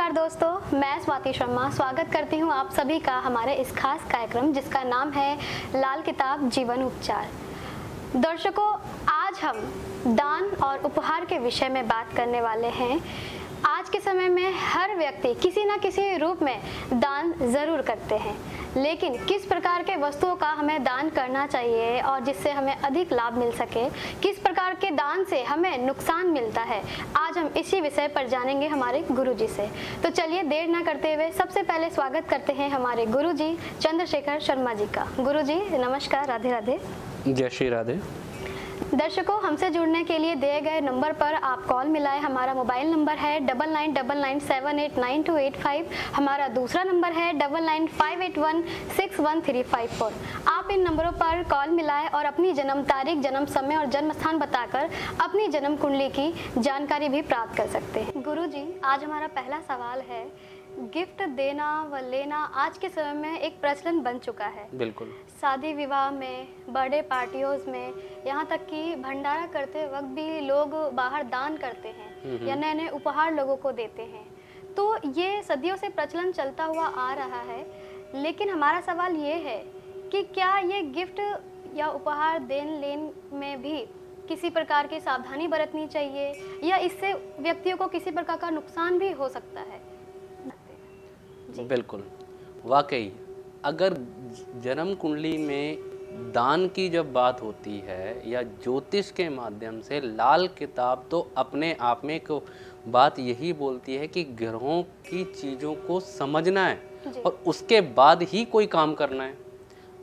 नमस्कार दोस्तों, मैं स्वाति शर्मा स्वागत करती हूं आप सभी का हमारे इस खास कार्यक्रम जिसका नाम है लाल किताब जीवन उपचार। दर्शकों, आज हम दान और उपहार के विषय में बात करने वाले हैं। आज के समय में हर व्यक्ति किसी न किसी रूप में दान ज़रूर करते हैं, लेकिन किस प्रकार के वस्तुओं का हमें दान करना चाहिए और जिससे हमें अधिक लाभ मिल सके, किस प्रकार के दान से हमें नुकसान मिलता है, आज हम इसी विषय पर जानेंगे हमारे गुरुजी से। तो चलिए देर न करते हुए सबसे पहले स्वागत करते हैं हमारे गुरुजी चंद्रशेखर शर्मा जी का। गुरुजी नमस्कार, राधे राधे। जय श्री राधे। दर्शकों, हमसे जुड़ने के लिए दिए गए नंबर पर आप कॉल मिलाएं। हमारा मोबाइल नंबर है 9999789285। हमारा दूसरा नंबर है 9958161354। आप इन नंबरों पर कॉल मिलाएं और अपनी जन्म तारीख, जन्म समय और जन्म स्थान बताकर अपनी जन्म कुंडली की जानकारी भी प्राप्त कर सकते हैं। गुरुजी, आज हमारा पहला सवाल है, गिफ्ट देना व लेना आज के समय में एक प्रचलन बन चुका है। बिल्कुल। शादी विवाह में, बर्थडे पार्टियों में, यहाँ तक कि भंडारा करते वक्त भी लोग बाहर दान करते हैं या नए नए उपहार लोगों को देते हैं। तो ये सदियों से प्रचलन चलता हुआ आ रहा है, लेकिन हमारा सवाल ये है कि क्या ये गिफ्ट या उपहार देन लेन में भी किसी प्रकार की सावधानी बरतनी चाहिए या इससे व्यक्तियों को किसी प्रकार का नुकसान भी हो सकता है? बिल्कुल, वाकई अगर जन्म कुंडली में दान की जब बात होती है या ज्योतिष के माध्यम से, लाल किताब तो अपने आप में एक बात यही बोलती है कि ग्रहों की चीज़ों को समझना है और उसके बाद ही कोई काम करना है।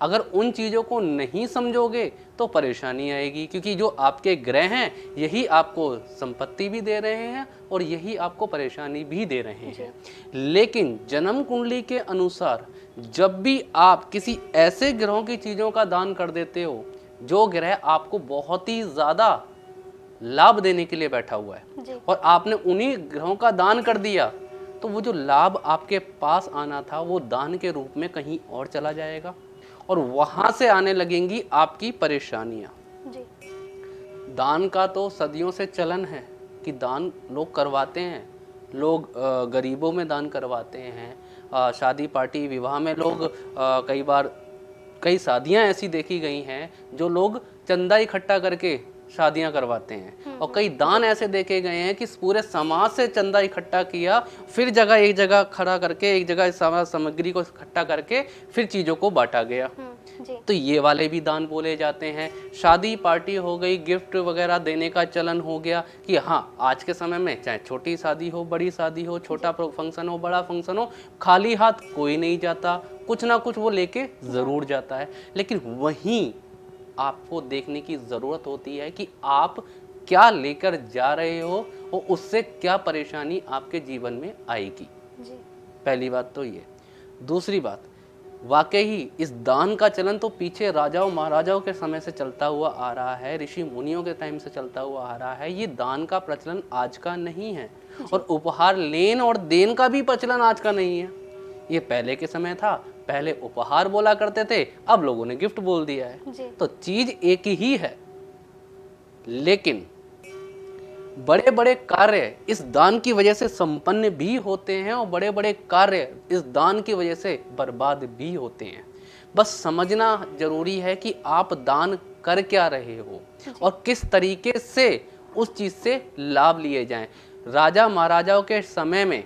अगर उन चीज़ों को नहीं समझोगे तो परेशानी आएगी, क्योंकि जो आपके ग्रह हैं यही आपको संपत्ति भी दे रहे हैं और यही आपको परेशानी भी दे रहे हैं। लेकिन जन्म कुंडली के अनुसार जब भी आप किसी ऐसे ग्रहों की चीज़ों का दान कर देते हो जो ग्रह आपको बहुत ही ज़्यादा लाभ देने के लिए बैठा हुआ है और आपने उन्हीं ग्रहों का दान कर दिया, तो वो जो लाभ आपके पास आना था वो दान के रूप में कहीं और चला जाएगा और वहां से आने लगेंगी आपकी परेशानियां। दान का तो सदियों से चलन है कि दान लोग करवाते हैं, लोग गरीबों में दान करवाते हैं, शादी पार्टी विवाह में लोग कई बार कई शादियां ऐसी देखी गई हैं जो लोग चंदा इकट्ठा करके शादियां करवाते हैं और कई दान ऐसे देखे गए हैं कि पूरे समाज से चंदा इकट्ठा किया, फिर एक जगह खड़ा करके एक जगह सामग्री को इकट्ठा करके फिर चीज़ों को बांटा गया। तो ये वाले भी दान बोले जाते हैं। शादी पार्टी हो गई, गिफ्ट वगैरह देने का चलन हो गया कि हाँ, आज के समय में चाहे छोटी शादी हो, बड़ी शादी हो, छोटा फंक्शन हो, बड़ा फंक्शन हो, खाली हाथ कोई नहीं जाता, कुछ ना कुछ वो लेके ज़रूर जाता है। लेकिन वहीं आपको देखने की ज़रूरत होती है कि आप क्या लेकर जा रहे हो और उससे क्या परेशानी आपके जीवन में आएगी। पहली बात तो ये। दूसरी बात, वाकई ही इस दान का चलन तो पीछे राजाओं महाराजाओं के समय से चलता हुआ आ रहा है, ऋषि मुनियों के टाइम से चलता हुआ आ रहा है। ये दान का प्रचलन आज का नहीं है और उपहार लेन और देन का भी प्रचलन आज का नहीं है। ये पहले के समय था, पहले उपहार बोला करते थे, अब लोगों ने गिफ्ट बोल दिया है। तो चीज एक ही है, लेकिन बड़े बड़े कार्य इस दान की वजह से संपन्न भी होते हैं और बड़े बड़े कार्य इस दान की वजह से बर्बाद भी होते हैं। बस समझना जरूरी है कि आप दान कर क्या रहे हो और किस तरीके से उस चीज से लाभ लिए जाएं। राजा महाराजाओं के समय में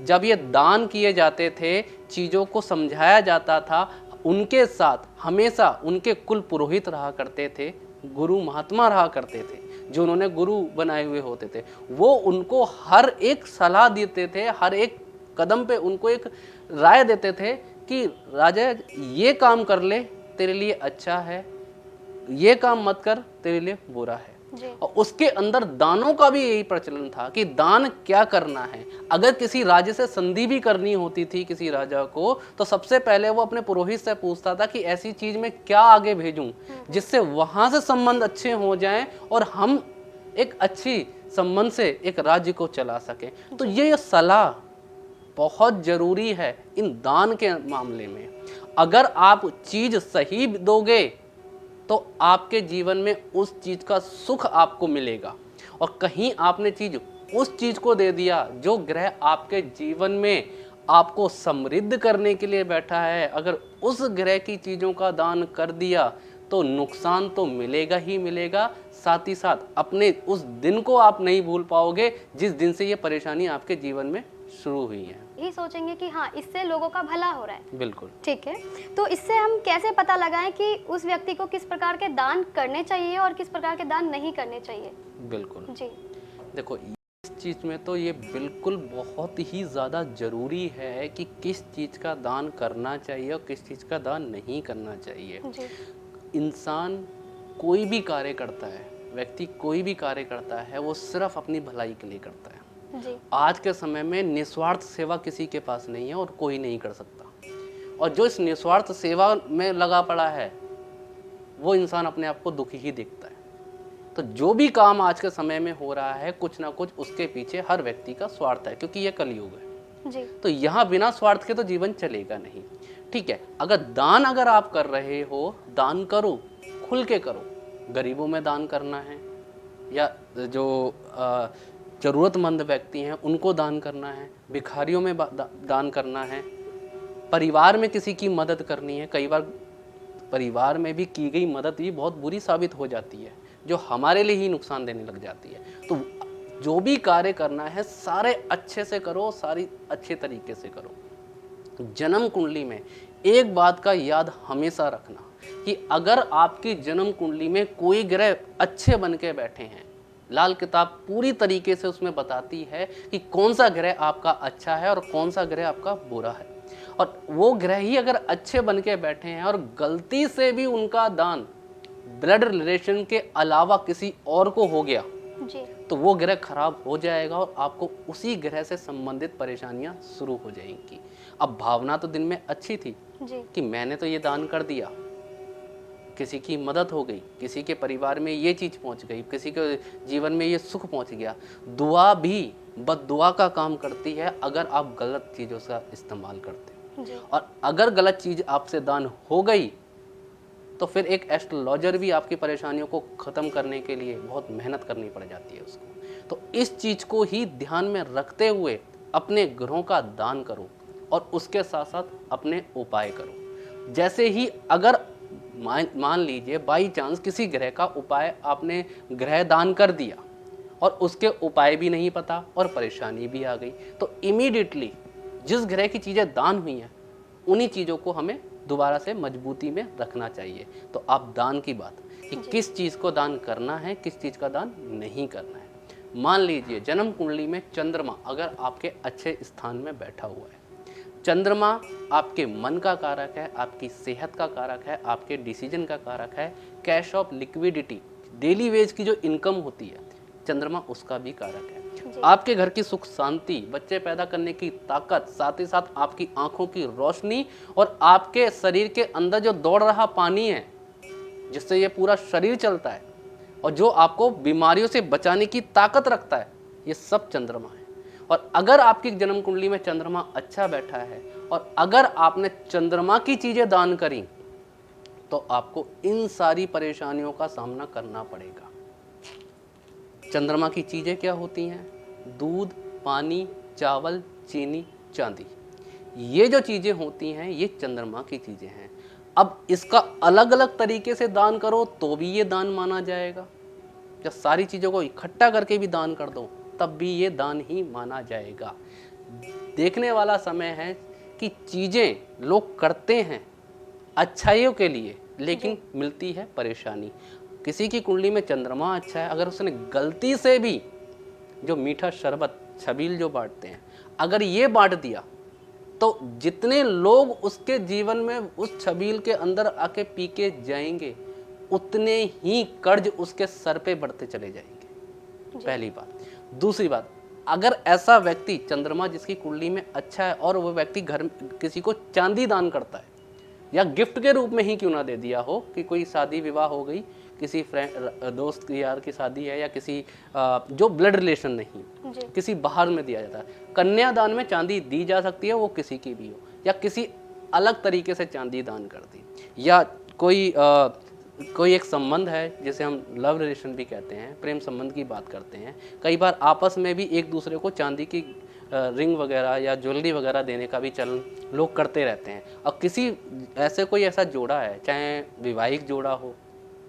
जब ये दान किए जाते थे, चीज़ों को समझाया जाता था, उनके साथ हमेशा उनके कुल पुरोहित रहा करते थे, गुरु महात्मा रहा करते थे, जो उन्होंने गुरु बनाए हुए होते थे। वो उनको हर एक सलाह देते थे, हर एक कदम पे उनको एक राय देते थे कि राजा ये काम कर ले तेरे लिए अच्छा है, ये काम मत कर तेरे लिए बुरा है। और उसके अंदर दानों का भी यही प्रचलन था कि दान क्या करना है। अगर किसी राज्य से संधि भी करनी होती थी किसी राजा को, तो सबसे पहले वो अपने पुरोहित से पूछता था कि ऐसी चीज में क्या आगे भेजूं जिससे वहां से संबंध अच्छे हो जाएं और हम एक अच्छी संबंध से एक राज्य को चला सकें। तो ये सलाह बहुत जरूरी है इन दान के मामले में। अगर आप चीज सही दोगे तो आपके जीवन में उस चीज का सुख आपको मिलेगा और कहीं आपने चीज उस चीज को दे दिया जो ग्रह आपके जीवन में आपको समृद्ध करने के लिए बैठा है, अगर उस ग्रह की चीजों का दान कर दिया तो नुकसान तो मिलेगा ही मिलेगा, साथ ही साथ अपने उस दिन को आप नहीं भूल पाओगे जिस दिन से ये परेशानी आपके जीवन में शुरू हुई है। यही सोचेंगे कि हाँ, इससे लोगों का भला हो रहा है। बिल्कुल ठीक है, तो इससे हम कैसे पता लगाएं कि उस व्यक्ति को किस प्रकार के दान करने चाहिए और किस प्रकार के दान नहीं करने चाहिए? बिल्कुल जी, देखो, इस चीज़ में तो ये बिल्कुल बहुत ही ज़्यादा ज़रूरी है कि किस चीज़ का दान करना चाहिए और किस चीज़ का दान नहीं करना चाहिए। जी, इंसान कोई भी कार्य करता है, व्यक्ति कोई भी कार्य करता है, वो सिर्फ अपनी भलाई के लिए करता है। जी, आज के समय में निस्वार्थ सेवा किसी के पास नहीं है और कोई नहीं कर सकता, और जो इस निस्वार्थ सेवा में लगा पड़ा है वो इंसान अपने आप को दुखी ही देखता है। तो जो भी काम आज के समय में हो रहा है, कुछ ना कुछ उसके पीछे हर व्यक्ति का स्वार्थ है, क्योंकि ये कलयुग है। जी, तो यहाँ बिना स्वार्थ के तो जीवन चलेगा नहीं। ठीक है, अगर आप कर रहे हो, दान करो, खुल के करो। गरीबों में दान करना है या जो ज़रूरतमंद व्यक्ति हैं उनको दान करना है, भिखारियों में दान करना है, परिवार में किसी की मदद करनी है। कई बार परिवार में भी की गई मदद भी बहुत बुरी साबित हो जाती है, जो हमारे लिए ही नुकसान देने लग जाती है। तो जो भी कार्य करना है सारे अच्छे से करो, सारी अच्छे तरीके से करो। जन्म कुंडली में एक बात का याद हमेशा रखना कि अगर आपकी जन्म कुंडली में कोई ग्रह अच्छे बन के बैठे हैं, लाल किताब पूरी तरीके से उसमें बताती है कि कौन सा ग्रह आपका अच्छा है और कौन सा ग्रह आपका बुरा है। और वो ग्रह ही अगर अच्छे बन के बैठे हैं और गलती से भी उनका दान ब्लड रिलेशन के अलावा किसी और को हो गया जी, तो वो ग्रह खराब हो जाएगा और आपको उसी ग्रह से संबंधित परेशानियां शुरू हो जाएंगी। अब भावना तो दिन में अच्छी थी जी, कि मैंने तो ये दान कर दिया, किसी की मदद हो गई, किसी के परिवार में ये चीज़ पहुंच गई, किसी के जीवन में ये सुख पहुंच गया। दुआ भी बद्दुआ का काम करती है अगर आप गलत चीज़ों का इस्तेमाल करते हैं। जी, और अगर गलत चीज़ आपसे दान हो गई तो फिर एक एस्ट्रोलॉजर भी आपकी परेशानियों को ख़त्म करने के लिए बहुत मेहनत करनी पड़ जाती है उसको। तो इस चीज़ को ही ध्यान में रखते हुए अपने ग्रहों का दान करो और उसके साथ साथ अपने उपाय करो। जैसे ही अगर मान लीजिए बाई चांस किसी ग्रह का उपाय आपने ग्रह दान कर दिया और उसके उपाय भी नहीं पता और परेशानी भी आ गई, तो इमीडिएटली जिस ग्रह की चीज़ें दान हुई हैं उन्हीं चीज़ों को हमें दोबारा से मजबूती में रखना चाहिए। तो आप दान की बात कि किस चीज़ को दान करना है, किस चीज़ का दान नहीं करना है। मान लीजिए जन्म कुंडली में चंद्रमा अगर आपके अच्छे स्थान में बैठा हुआ है, चंद्रमा आपके मन का कारक है, आपकी सेहत का कारक है, आपके डिसीजन का कारक है, cash of liquidity, daily veg की जो इनकम होती है, चंद्रमा उसका भी कारक है। आपके घर की सुख शांति, बच्चे पैदा करने की ताकत, साथ ही साथ आपकी आंखों की रोशनी और आपके शरीर के अंदर जो दौड़ रहा पानी है जिससे ये पूरा शरीर चलता है और जो आपको बीमारियों से बचाने की ताकत रखता है, ये सब चंद्रमा है। और अगर आपकी जन्म कुंडली में चंद्रमा अच्छा बैठा है और अगर आपने चंद्रमा की चीजें दान करी तो आपको इन सारी परेशानियों का सामना करना पड़ेगा। चंद्रमा की चीजें क्या होती हैं? दूध, पानी, चावल, चीनी, चांदी, ये जो चीजें होती हैं ये चंद्रमा की चीजें हैं। अब इसका अलग अलग तरीके से दान करो तो भी ये दान माना जाएगा, जब सारी चीजों को इकट्ठा करके भी दान कर दो तब भी ये दान ही माना जाएगा। देखने वाला समय है कि चीजें लोग करते हैं अच्छाइयों के लिए, लेकिन मिलती है परेशानी। किसी की कुंडली में चंद्रमा अच्छा है, अगर उसने गलती से भी जो मीठा शरबत, छबील जो बांटते हैं, अगर ये बांट दिया तो जितने लोग उसके जीवन में उस छबील के अंदर आके पी के जाएंगे उतने ही कर्ज उसके सर पे बढ़ते चले जाएंगे। पहली बात। दूसरी बात, अगर ऐसा व्यक्ति चंद्रमा जिसकी कुंडली में अच्छा है और वो व्यक्ति घर किसी को चांदी दान करता है या गिफ्ट के रूप में ही क्यों ना दे दिया हो, कि कोई शादी विवाह हो गई, किसी फ्रेंड दोस्त यार की शादी है या किसी जो ब्लड रिलेशन नहीं, किसी बाहर में दिया जाता है। कन्यादान में चांदी दी जा सकती है, वो किसी की भी हो, या किसी अलग तरीके से चांदी दान कर दी, या कोई कोई एक संबंध है जिसे हम लव रिलेशन भी कहते हैं, प्रेम संबंध की बात करते हैं, कई बार आपस में भी एक दूसरे को चांदी की रिंग वगैरह या ज्वेलरी वगैरह देने का भी चलन लोग करते रहते हैं। अब किसी ऐसे कोई ऐसा जोड़ा है, चाहे वैवाहिक जोड़ा हो,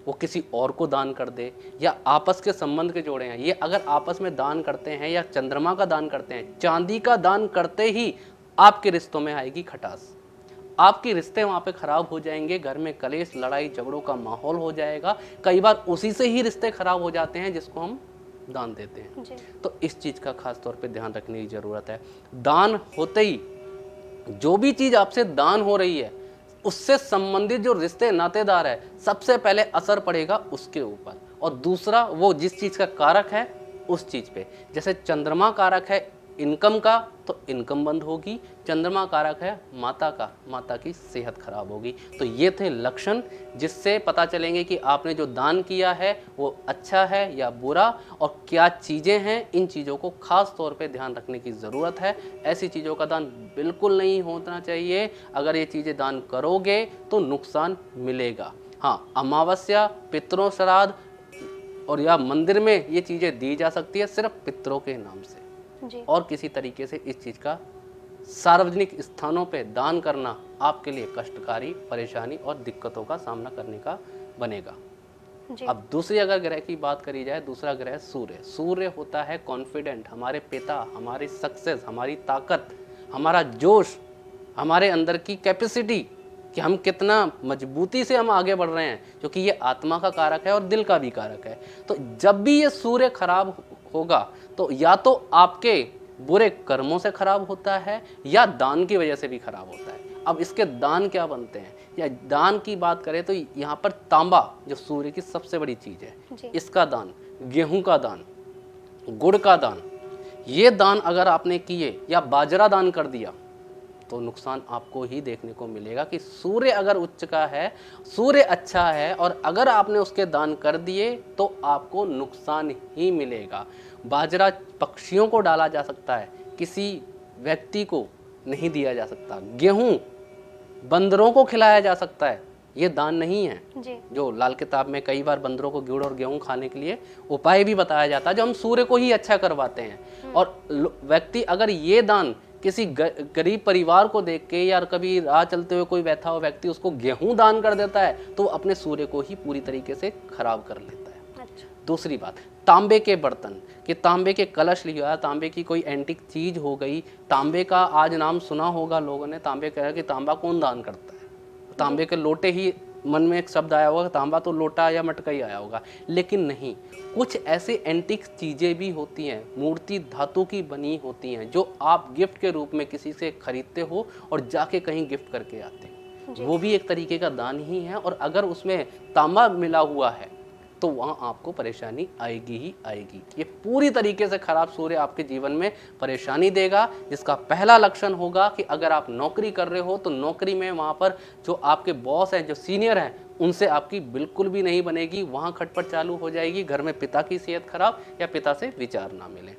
वो किसी और को दान कर दे, या आपस के संबंध के जोड़े हैं, ये अगर आपस में दान करते हैं या चंद्रमा का दान करते हैं, चांदी का दान करते ही आपके रिश्तों में आएगी खटास, आपके रिश्ते वहाँ पे खराब हो जाएंगे, घर में कलेश लड़ाई झगड़ों का माहौल हो जाएगा। कई बार उसी से ही रिश्ते खराब हो जाते हैं जिसको हम दान देते हैं जी। तो इस चीज़ का खास तौर पे ध्यान रखने की ज़रूरत है। दान होते ही जो भी चीज़ आपसे दान हो रही है उससे संबंधित जो रिश्ते नातेदार है, सबसे पहले असर पड़ेगा उसके ऊपर, और दूसरा वो जिस चीज़ का कारक है उस चीज़ पे। जैसे चंद्रमा कारक है इनकम का, तो इनकम बंद होगी। चंद्रमा कारक है माता का, माता की सेहत खराब होगी। तो ये थे लक्षण जिससे पता चलेंगे कि आपने जो दान किया है वो अच्छा है या बुरा, और क्या चीज़ें हैं, इन चीज़ों को खास तौर पे ध्यान रखने की ज़रूरत है। ऐसी चीज़ों का दान बिल्कुल नहीं होना चाहिए। अगर ये चीज़ें दान करोगे तो नुकसान मिलेगा। हाँ, अमावस्या, पितरों श्राद्ध और या मंदिर में ये चीज़ें दी जा सकती है सिर्फ पितरों के नाम से, जी। और किसी तरीके से इस चीज़ का सार्वजनिक स्थानों पे दान करना आपके लिए कष्टकारी, परेशानी और दिक्कतों का सामना करने का बनेगा। जी। अब दूसरी अगर ग्रह की बात करी जाए, दूसरा ग्रह सूर्य। सूर्य होता है कॉन्फिडेंट, हमारे पिता, हमारी सक्सेस, हमारी ताकत, हमारा जोश, हमारे अंदर की कैपेसिटी कि हम कितना मजबूती से हम आगे बढ़ रहे हैं, क्योंकि ये आत्मा का कारक है और दिल का भी कारक है। तो जब भी ये सूर्य खराब होगा तो या तो आपके बुरे कर्मों से खराब होता है या दान की वजह से भी खराब होता है। अब इसके दान क्या बनते हैं, या दान की बात करें तो यहाँ पर तांबा जो सूर्य की सबसे बड़ी चीज़ है, इसका दान, गेहूं का दान, गुड़ का दान, ये दान अगर आपने किए, या बाजरा दान कर दिया, तो नुकसान आपको ही देखने को मिलेगा कि सूर्य अगर उच्च का है, सूर्य अच्छा है, और अगर आपने उसके दान कर दिए तो आपको नुकसान ही मिलेगा। बाजरा पक्षियों को डाला जा सकता है, किसी व्यक्ति को नहीं दिया जा सकता। गेहूं बंदरों को खिलाया जा सकता है, ये दान नहीं है जी। जो लाल किताब में कई बार बंदरों को गुड़ और गेहूं खाने के लिए उपाय भी बताया जाता है, जो हम सूर्य को ही अच्छा करवाते हैं। और व्यक्ति अगर ये दान किसी गरीब परिवार को देख के, या कभी राह चलते हुए कोई बैठा हुआ व्यक्ति उसको गेहूं दान कर देता है, तो वो अपने सूर्य को ही पूरी तरीके से खराब कर लेता है। अच्छा। दूसरी बात, तांबे के बर्तन, कि तांबे के कलश लिया, तांबे की कोई एंटिक चीज हो गई, तांबे का आज नाम सुना होगा लोगों ने, तांबे कह कि तांबा कौन दान करता है। तांबे के लोटे ही मन में एक शब्द आया होगा, तांबा तो लोटा या मटका ही आया होगा, लेकिन नहीं, कुछ ऐसे एंटिक चीज़ें भी होती हैं, मूर्ति धातु की बनी होती हैं, जो आप गिफ्ट के रूप में किसी से खरीदते हो और जाके कहीं गिफ्ट करके आते हो, वो भी एक तरीके का दान ही है। और अगर उसमें तांबा मिला हुआ है तो वहाँ आपको परेशानी आएगी ही आएगी। ये पूरी तरीके से खराब सूर्य आपके जीवन में परेशानी देगा, जिसका पहला लक्षण होगा कि अगर आप नौकरी कर रहे हो तो नौकरी में वहाँ पर जो आपके बॉस हैं, जो सीनियर हैं, उनसे आपकी बिल्कुल भी नहीं बनेगी, वहाँ खटपट चालू हो जाएगी। घर में पिता की सेहत खराब, या पिता से विचार ना मिले,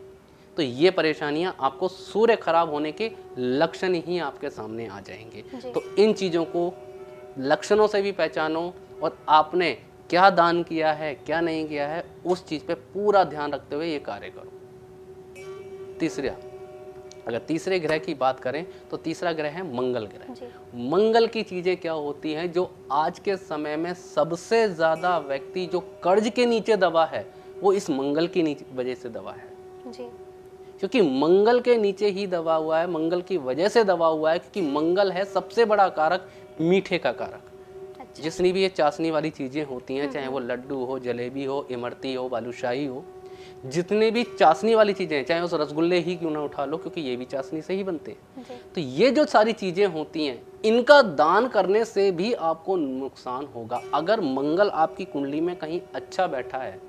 तो ये परेशानियाँ आपको सूर्य खराब होने के लक्षण ही आपके सामने आ जाएंगे। तो इन चीज़ों को लक्षणों से भी पहचानो, और आपने क्या दान किया है, क्या नहीं किया है, उस चीज़ पे पूरा ध्यान रखते हुए ये कार्य करो। तीसरा, अगर तीसरे ग्रह की बात करें तो तीसरा ग्रह है मंगल ग्रह। मंगल की चीज़ें क्या होती हैं, जो आज के समय में सबसे ज़्यादा व्यक्ति जो कर्ज के नीचे दबा है, वो इस मंगल की वजह से दबा है जी। क्योंकि मंगल के नीचे ही दबा हुआ है, मंगल की वजह से दबा हुआ है, क्योंकि मंगल है सबसे बड़ा कारक, मीठे का कारक। जितनी भी ये चाशनी वाली चीज़ें होती हैं, चाहे वो लड्डू हो, जलेबी हो, इमरती हो, बालूशाही हो, जितनी भी चाशनी वाली चीज़ें हैं, चाहे उस रसगुल्ले ही क्यों ना उठा लो, क्योंकि ये भी चाशनी से ही बनते हैं। तो ये जो सारी चीज़ें होती हैं, इनका दान करने से भी आपको नुकसान होगा। अगर मंगल आपकी कुंडली में कहीं अच्छा बैठा है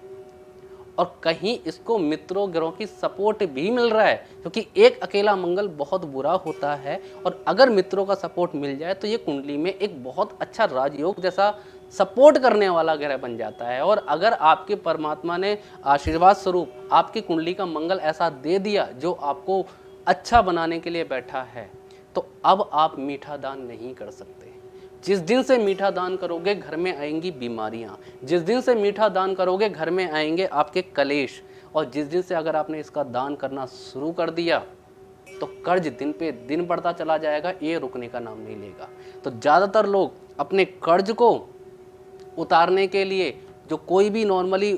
और कहीं इसको मित्रों ग्रहों की सपोर्ट भी मिल रहा है, क्योंकि एक अकेला मंगल बहुत बुरा होता है, और अगर मित्रों का सपोर्ट मिल जाए तो ये कुंडली में एक बहुत अच्छा राजयोग जैसा सपोर्ट करने वाला ग्रह बन जाता है। और अगर आपके परमात्मा ने आशीर्वाद स्वरूप आपकी कुंडली का मंगल ऐसा दे दिया जो आपको अच्छा बनाने के लिए बैठा है, तो अब आप मीठा दान नहीं कर सकते। जिस दिन से मीठा दान करोगे घर में आएंगी बीमारियां, जिस दिन से मीठा दान करोगे घर में आएंगे आपके कलेश, और जिस दिन से अगर आपने इसका दान करना शुरू कर दिया तो कर्ज दिन पे दिन बढ़ता चला जाएगा, ये रुकने का नाम नहीं लेगा। तो ज़्यादातर लोग अपने कर्ज को उतारने के लिए, जो कोई भी नॉर्मली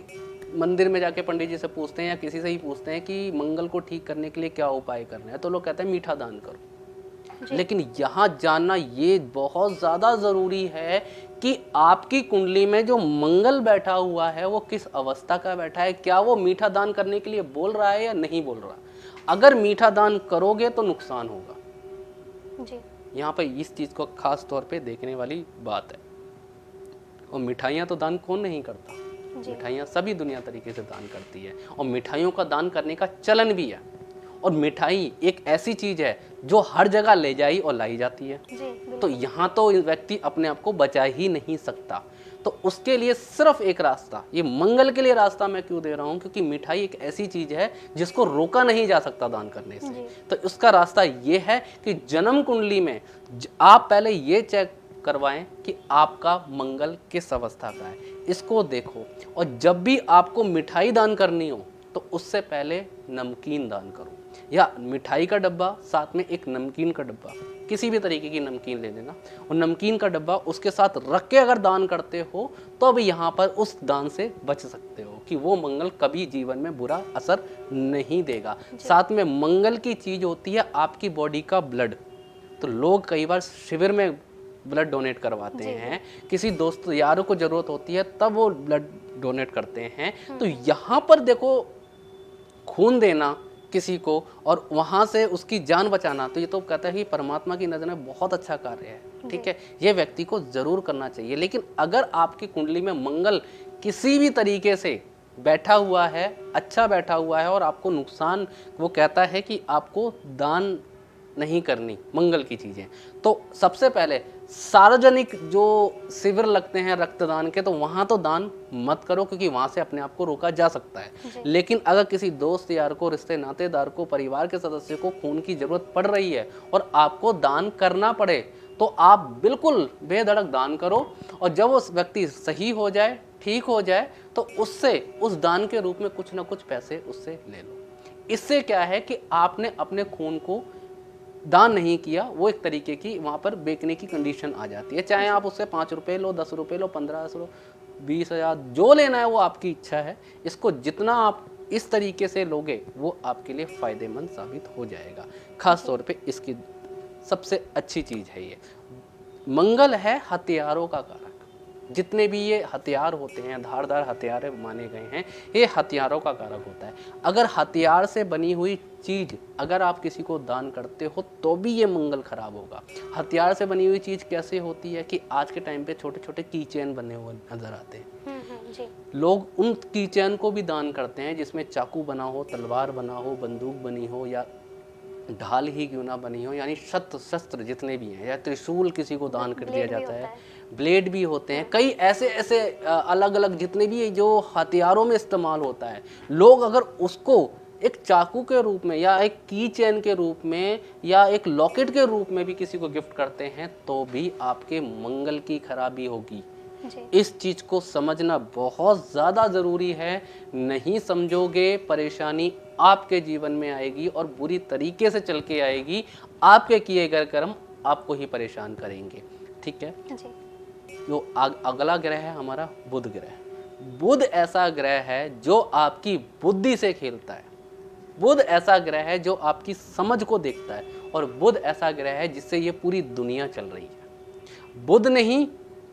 मंदिर में जाके पंडित जी से पूछते हैं या किसी से ही पूछते हैं कि मंगल को ठीक करने के लिए क्या उपाय करना है, तो लोग कहते हैं मीठा दान करो। लेकिन यहाँ जानना ये बहुत ज़्यादा ज़रूरी है कि आपकी कुंडली में जो मंगल बैठा हुआ है वो किस अवस्था का बैठा है, क्या वो मीठा दान करने के लिए बोल रहा है या नहीं बोल रहा। अगर मीठा दान करोगे तो नुकसान होगा जी। यहाँ पे इस चीज़ को खास तौर पे देखने वाली बात है। और मिठाइयाँ तो दान कौन नहीं करता, मिठाइयाँ सभी दुनिया तरीके से दान करती है, और मिठाइयों का दान करने का चलन भी है। और मिठाई एक ऐसी चीज़ है जो हर जगह ले जाई और लाई जाती है, तो यहाँ तो व्यक्ति अपने आप को बचा ही नहीं सकता। तो उसके लिए सिर्फ एक रास्ता, ये मंगल के लिए रास्ता मैं क्यों दे रहा हूँ, क्योंकि मिठाई एक ऐसी चीज़ है जिसको रोका नहीं जा सकता दान करने से। तो उसका रास्ता ये है कि जन्म कुंडली में आप पहले ये चेक करवाएं कि आपका मंगल किस अवस्था का है, इसको देखो। और जब भी आपको मिठाई दान करनी हो तो उससे पहले नमकीन दान करो, या मिठाई का डब्बा साथ में एक नमकीन का डब्बा, किसी भी तरीके की नमकीन ले लेना, और नमकीन का डब्बा उसके साथ रख के अगर दान करते हो तो अब यहाँ पर उस दान से बच सकते हो कि वो मंगल कभी जीवन में बुरा असर नहीं देगा। साथ में मंगल की चीज़ होती है आपकी बॉडी का ब्लड। तो लोग कई बार शिविर में ब्लड डोनेट करवाते हैं, किसी दोस्त यारों को ज़रूरत होती है तब वो ब्लड डोनेट करते हैं। तो यहाँ पर देखो, खून देना किसी को और वहाँ से उसकी जान बचाना, तो ये तो कहता है कि परमात्मा की नज़र में बहुत अच्छा कार्य है, ठीक है, ये व्यक्ति को ज़रूर करना चाहिए। लेकिन अगर आपकी कुंडली में मंगल किसी भी तरीके से बैठा हुआ है, अच्छा बैठा हुआ है, और आपको नुकसान, वो कहता है कि आपको दान नहीं करनी मंगल की चीज़ें, तो सबसे पहले सार्वजनिक जो शिविर लगते हैं रक्तदान के, तो वहाँ तो दान मत करो, क्योंकि वहाँ से अपने आप को रोका जा सकता है। लेकिन अगर किसी दोस्त यार को, रिश्ते नातेदार को, परिवार के सदस्य को खून की ज़रूरत पड़ रही है और आपको दान करना पड़े, तो आप बिल्कुल बेधड़क दान करो। और जब उस व्यक्ति सही हो जाए, ठीक हो जाए, तो उससे उस दान के रूप में कुछ ना कुछ पैसे उससे ले लो। इससे क्या है कि आपने अपने खून को दान नहीं किया, वो एक तरीके की वहाँ पर बेचने की कंडीशन आ जाती है। चाहे आप उससे 5 रुपये लो, 10 रुपये लो, 1500, 20,000, जो लेना है वो आपकी इच्छा है। इसको जितना आप इस तरीके से लोगे वो आपके लिए फ़ायदेमंद साबित हो जाएगा। खास तौर पे इसकी सबसे अच्छी चीज़ है ये मंगल है हथियारों का कारक। जितने भी ये हथियार होते हैं, धारदार हथियार माने गए हैं, ये हथियारों का कारक होता है। अगर हथियार से बनी हुई चीज़ अगर आप किसी को दान करते हो तो भी ये मंगल खराब होगा। हथियार से बनी हुई चीज़ कैसे होती है कि आज के टाइम पे छोटे छोटे की चेन बने हुए नजर आते हैं, जी। लोग उन की चेन को भी दान करते हैं जिसमें चाकू बना हो, तलवार बना हो, बंदूक बनी हो, या ढाल ही क्यों ना बनी हो, यानी शस्त्र जितने भी हैं, या त्रिशूल किसी को दान कर दिया जाता है, ब्लेड भी होते हैं, कई ऐसे ऐसे अलग अलग जितने भी जो हथियारों में इस्तेमाल होता है, लोग अगर उसको एक चाकू के रूप में या एक की चेन के रूप में या एक लॉकेट के रूप में भी किसी को गिफ्ट करते हैं तो भी आपके मंगल की खराबी होगी। इस चीज़ को समझना बहुत ज़्यादा ज़रूरी है। नहीं समझोगे जो आपके जीवन में आएगी और बुरी तरीके से चल के आएगी। आपके किए गए कर्म आपको ही परेशान करेंगे, ठीक है जी। जो अगला ग्रह है हमारा बुध ग्रह। बुध ऐसा ग्रह है जो आपकी बुद्धि से खेलता है। बुध ऐसा ग्रह है जो आपकी समझ को देखता है, और बुध ऐसा ग्रह है जिससे ये पूरी दुनिया चल रही है। बुध नहीं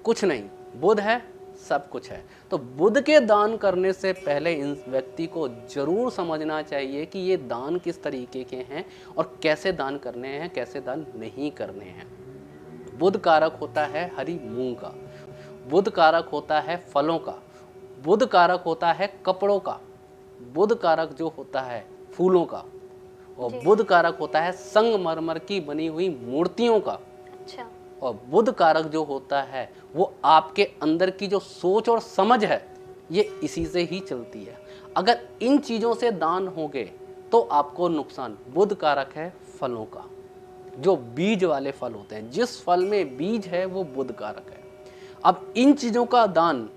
कुछ नहीं, बुध है सब कुछ है। तो बुध के दान करने से पहले इन व्यक्ति को जरूर समझना चाहिए कि ये दान किस तरीके के हैं और कैसे दान करने हैं, कैसे दान नहीं करने हैं। बुध कारक होता है हरी मूंग का, बुध कारक होता है फलों का, बुध कारक होता है कपड़ों का, बुध कारक जो होता है फूलों का, और बुध कारक होता है संगमरमर की बनी हुई मूर्तियों का। अच्छा। और बुध कारक जो होता है वो आपके अंदर की जो सोच और समझ है, ये इसी से ही चलती है। अगर इन चीज़ों से दान होगे तो आपको नुकसान। बुध कारक है फलों का, जो बीज वाले फल होते हैं, जिस फल में बीज है वो बुध कारक है। अब इन चीज़ों का दान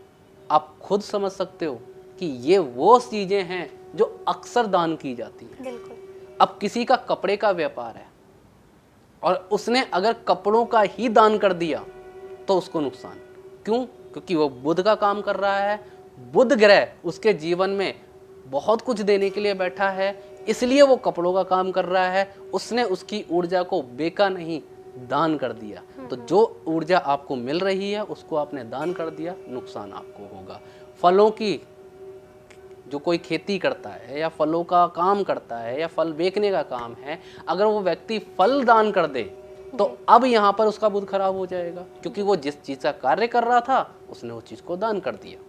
आप खुद समझ सकते हो कि ये वो चीज़ें हैं जो अक्सर दान की जाती हैं। बिल्कुल। अब किसी का कपड़े का व्यापार है और उसने अगर कपड़ों का ही दान कर दिया तो उसको नुकसान। क्यों? क्योंकि वो बुध का काम कर रहा है, बुध ग्रह उसके जीवन में बहुत कुछ देने के लिए बैठा है, इसलिए वो कपड़ों का काम कर रहा है। उसने उसकी ऊर्जा को बेका नहीं, दान कर दिया। तो जो ऊर्जा आपको मिल रही है उसको आपने दान कर दिया, नुकसान आपको होगा। फलों की जो कोई खेती करता है या फलों का काम करता है या फल बेचने का काम है, अगर वो व्यक्ति फल दान कर दे तो अब यहाँ पर उसका बुध खराब हो जाएगा, क्योंकि वो जिस चीज़ का कार्य कर रहा था उसने उस चीज़ को दान कर दिया।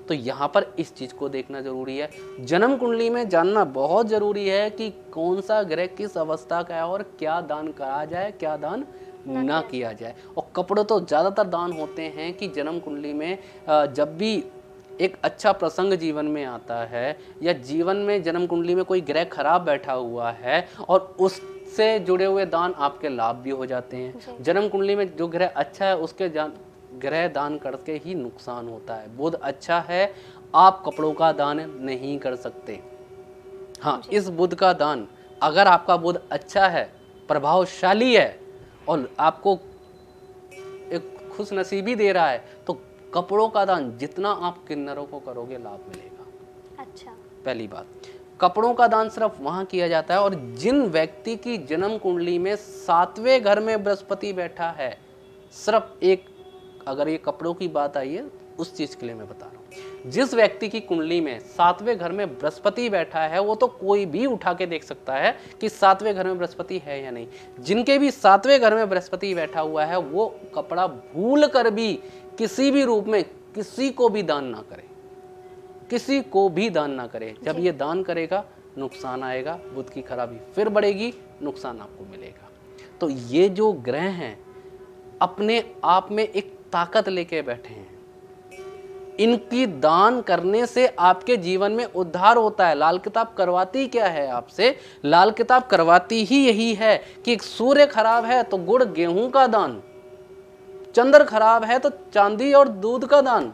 तो यहाँ पर इस चीज़ को देखना जरूरी है। जन्म कुंडली में जानना बहुत जरूरी है कि कौन सा ग्रह किस अवस्था का है और क्या दान करा जाए, क्या दान ना किया जाए। और कपड़े तो ज़्यादातर दान होते हैं कि जन्म कुंडली में जब भी एक अच्छा प्रसंग जीवन में आता है या जीवन में जन्म कुंडली में कोई ग्रह खराब बैठा हुआ है और उससे जुड़े हुए दान आपके लाभ भी हो जाते हैं। जन्म कुंडली में जो ग्रह अच्छा है उसके ग्रह दान करके ही नुकसान होता है। बुध अच्छा है, आप कपड़ों का दान नहीं कर सकते। हाँ, इस बुध का दान, अगर आपका बुध अच्छा है, प्रभावशाली है और आपको एक खुशनसीबी दे रहा है, तो कपड़ों का दान जितना आप किन्नरों को करोगे लाभ मिलेगा। अच्छा। पहली बात, कपड़ों का दान सिर्फ वहां किया जाता है और जिन व्यक्ति की जन्म कुंडली में 7वें घर में बृहस्पति बैठा है, सिर्फ एक, अगर ये कपड़ों की बात आई है उस चीज के लिए मैं बता रहा हूँ। जिस व्यक्ति की कुंडली में 7वें घर में बृहस्पति बैठा है वो तो कोई भी उठा के देख सकता है कि 7वें घर में बृहस्पति है या नहीं। जिनके भी 7वें घर में बृहस्पति बैठा हुआ है वो कपड़ा भूल कर भी किसी भी रूप में किसी को भी दान ना करे, किसी को भी दान ना करे। जब ये दान करेगा नुकसान आएगा, बुध की खराबी फिर बढ़ेगी, नुकसान आपको मिलेगा। तो ये जो ग्रह हैं अपने आप में एक ताकत लेके बैठे हैं, इनकी दान करने से आपके जीवन में उद्धार होता है। लाल किताब करवाती क्या है आपसे? लाल किताब करवाती ही यही है कि सूर्य खराब है तो गुड़ गेहूं का दान, चंद्र खराब है तो चांदी और दूध का दान,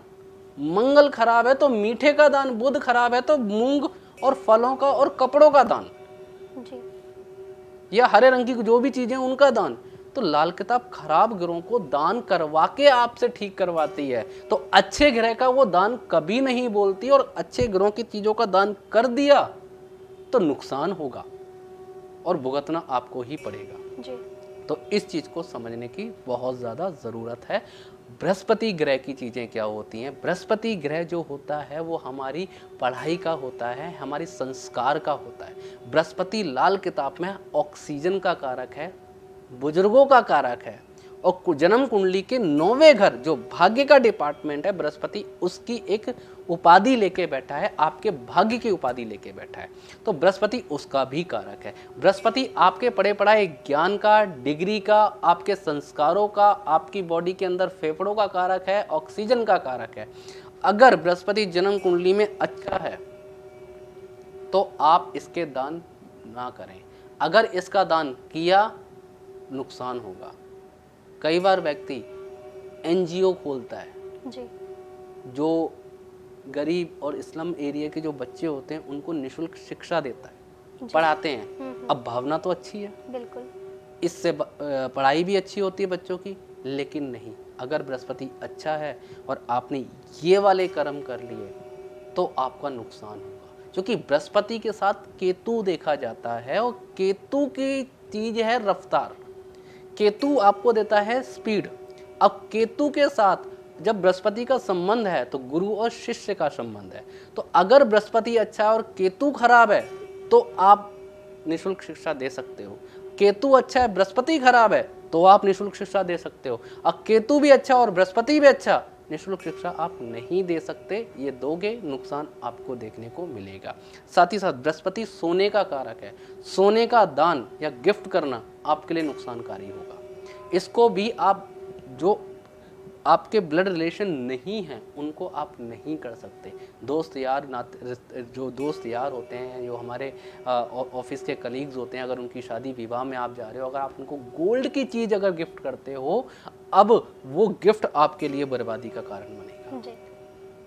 मंगल खराब है तो मीठे का दान, बुध खराब है तो मूंग और फलों का और कपड़ों का दान जी। या हरे रंग की जो भी चीजें उनका दान। तो लाल किताब खराब ग्रहों को दान करवा के आपसे ठीक करवाती है। तो अच्छे ग्रह का वो दान कभी नहीं बोलती और अच्छे ग्रहों की चीजों का दान कर दिया तो नुकसान होगा और भुगतना आपको ही पड़ेगा जी। तो इस चीज को समझने की बहुत ज्यादा जरूरत है। बृहस्पति ग्रह की चीजें क्या होती हैं? बृहस्पति ग्रह जो होता है वो हमारी पढ़ाई का होता है, हमारी संस्कार का होता है। बृहस्पति लाल किताब में ऑक्सीजन का कारक है, बुजुर्गों का कारक है और जन्म कुंडली के 9वें घर जो भाग्य का डिपार्टमेंट है, बृहस्पति उसकी एक उपाधि लेके बैठा है, आपके भाग्य की उपाधि लेके बैठा है। तो बृहस्पति उसका भी कारक है। बृहस्पति आपके पढ़े पढ़ाए ज्ञान का, डिग्री का, आपके संस्कारों का, आपकी बॉडी के अंदर फेफड़ों का कारक है, ऑक्सीजन का कारक है। अगर बृहस्पति जन्म कुंडली में अच्छा है तो आप इसके दान ना करें। अगर इसका दान किया नुकसान होगा। कई बार व्यक्ति एनजीओ खोलता है जी। जो गरीब और स्लम एरिया के जो बच्चे होते हैं उनको निःशुल्क शिक्षा देता है, पढ़ाते हैं। अब भावना तो अच्छी है, बिल्कुल, इससे पढ़ाई भी अच्छी होती है बच्चों की, लेकिन नहीं, अगर बृहस्पति अच्छा है और आपने ये वाले कर्म कर लिए तो आपका नुकसान होगा। क्योंकि बृहस्पति के साथ केतु देखा जाता है और केतु की चीज है रफ्तार। केतु आपको देता है स्पीड। अब केतु के साथ जब बृहस्पति का संबंध है तो गुरु और शिष्य का संबंध है। तो अगर बृहस्पति अच्छा है और केतु खराब है तो आप निःशुल्क शिक्षा दे सकते हो। केतु अच्छा है, बृहस्पति खराब है तो आप निःशुल्क शिक्षा दे सकते हो। अब केतु भी अच्छा और बृहस्पति भी अच्छा, निःशुल्क शिक्षा आप नहीं दे सकते। ये दोगे, नुकसान आपको देखने को मिलेगा। साथ ही साथ बृहस्पति सोने का कारक है। सोने का दान या गिफ्ट करना आपके लिए नुकसानकारी होगा। इसको भी आप जो आपके ब्लड रिलेशन नहीं हैं उनको आप नहीं कर सकते। दोस्त यार जो दोस्त यार होते हैं, जो हमारे ऑफिस के कलीग्स होते हैं, अगर उनकी शादी विवाह में आप जा रहे हो, अगर आप उनको गोल्ड की चीज़ अगर गिफ्ट करते हो, अब वो गिफ्ट आपके लिए बर्बादी का कारण बनेगा। जी।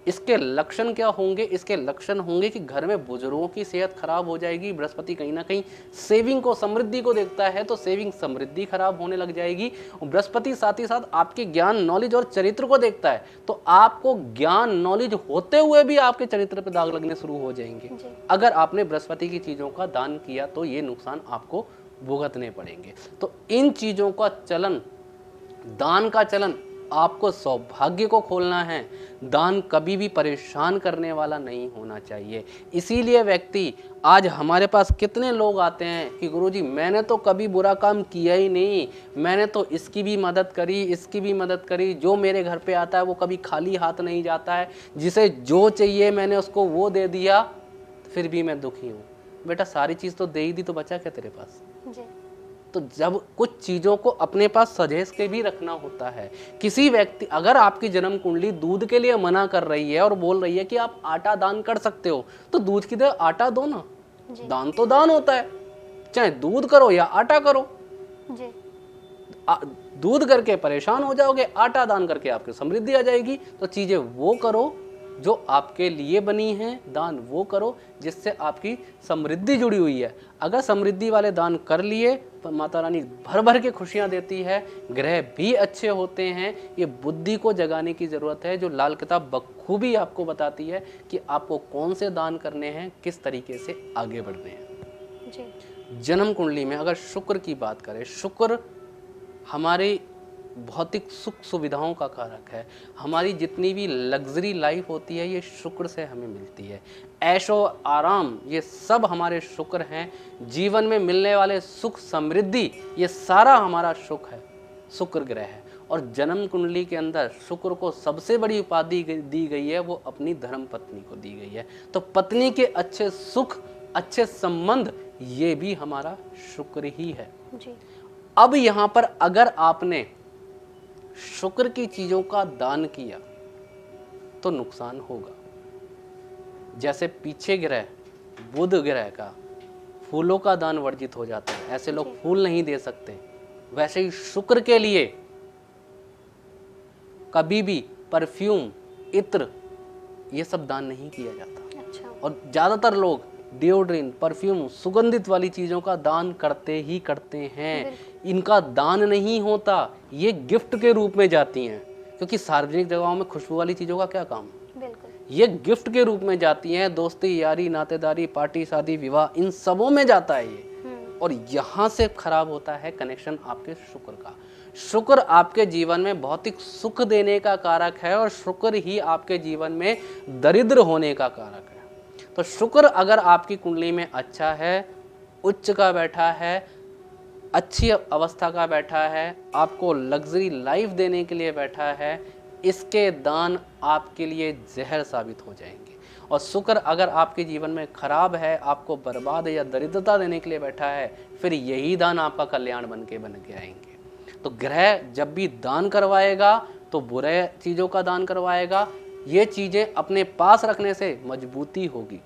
इसके लक्षण क्या होंगे? इसके लक्षण होंगे कि घर में बुजुर्गों की सेहत खराब हो जाएगी। बृहस्पति कहीं ना कहीं सेविंग को, समृद्धि को देखता है, तो सेविंग समृद्धि खराब होने लग जाएगी। बृहस्पति साथ ही साथ आपके ज्ञान, नॉलेज और चरित्र को देखता है, तो आपको ज्ञान, नॉलेज होते हुए भी आपके चरित्र पर दाग लगने शुरू हो जाएंगे। अगर आपने बृहस्पति की चीजों का दान किया तो ये नुकसान आपको भुगतने पड़ेंगे। तो इन चीजों का चलन, दान का चलन आपको सौभाग्य को खोलना है। दान कभी भी परेशान करने वाला नहीं होना चाहिए। इसीलिए व्यक्ति, आज हमारे पास कितने लोग आते हैं कि गुरुजी मैंने तो कभी बुरा काम किया ही नहीं, मैंने तो इसकी भी मदद करी, इसकी भी मदद करी, जो मेरे घर पे आता है वो कभी खाली हाथ नहीं जाता है, जिसे जो चाहिए मैंने उसको वो दे दिया, फिर भी मैं दुखी हूँ। बेटा सारी चीज़ तो दे ही दी, तो बचा क्या तेरे पास? जी। तो जब कुछ चीज़ों को अपने पास सजेस के भी रखना होता है। किसी व्यक्ति, अगर आपकी जन्म कुंडली दूध के लिए मना कर रही है और बोल रही है कि आप आटा दान कर सकते हो, तो दूध की जगह आटा दो ना। दान तो दान होता है, चाहे दूध करो या आटा करो। जी। दूध करके परेशान हो जाओगे, आटा दान करके आपकी समृद्धि आ जाएगी। तो चीज़ें वो करो जो आपके लिए बनी हैं, दान वो करो जिससे आपकी समृद्धि जुड़ी हुई है। अगर समृद्धि वाले दान कर लिए तो माता रानी भर भर के खुशियां देती है, ग्रह भी अच्छे होते हैं। ये बुद्धि को जगाने की ज़रूरत है, जो लाल किताब बखूबी आपको बताती है कि आपको कौन से दान करने हैं, किस तरीके से आगे बढ़ने हैं। जी। जन्म कुंडली में अगर शुक्र की बात करें, शुक्र हमारे भौतिक सुख सुविधाओं का कारक है। हमारी जितनी भी लग्जरी लाइफ होती है ये शुक्र से हमें मिलती है। ऐशो आराम ये सब हमारे शुक्र हैं। जीवन में मिलने वाले सुख समृद्धि ये सारा हमारा सुख है, शुक्र ग्रह है। और जन्म कुंडली के अंदर शुक्र को सबसे बड़ी उपाधि दी गई है, वो अपनी धर्म पत्नी को दी गई है। तो पत्नी के अच्छे सुख, अच्छे संबंध, ये भी हमारा शुक्र ही है। जी। अब यहाँ पर अगर आपने शुक्र की चीजों का दान किया तो नुकसान होगा। जैसे पीछे ग्रह बुध ग्रह का फूलों का दान वर्जित हो जाता है, ऐसे लोग फूल नहीं दे सकते, वैसे ही शुक्र के लिए कभी भी परफ्यूम, इत्र, ये सब दान नहीं किया जाता। अच्छा। और ज्यादातर लोग डिओड्रेंट, परफ्यूम, सुगंधित वाली चीज़ों का दान करते ही करते हैं। इनका दान नहीं होता, ये गिफ्ट के रूप में जाती हैं, क्योंकि सार्वजनिक जगहों में खुशबू वाली चीज़ों का क्या काम? बिल्कुल। ये गिफ्ट के रूप में जाती हैं। दोस्ती, यारी, नातेदारी, पार्टी, शादी, विवाह, इन सबों में जाता है ये। और यहाँ से खराब होता है कनेक्शन आपके शुक्र का। शुक्र आपके जीवन में भौतिक सुख देने का कारक है और शुक्र ही आपके जीवन में दरिद्र होने का कारक है। तो शुक्र अगर आपकी कुंडली में अच्छा है, उच्च का बैठा है, अच्छी अवस्था का बैठा है, आपको लग्जरी लाइफ देने के लिए बैठा है, इसके दान आपके लिए जहर साबित हो जाएंगे। और शुक्र अगर आपके जीवन में खराब है, आपको बर्बाद या दरिद्रता देने के लिए बैठा है, फिर यही दान आपका कल्याण बन के आएंगे। तो ग्रह जब भी दान करवाएगा तो बुरे चीज़ों का दान करवाएगा। ये चीज़ें अपने पास रखने से मजबूती होगी।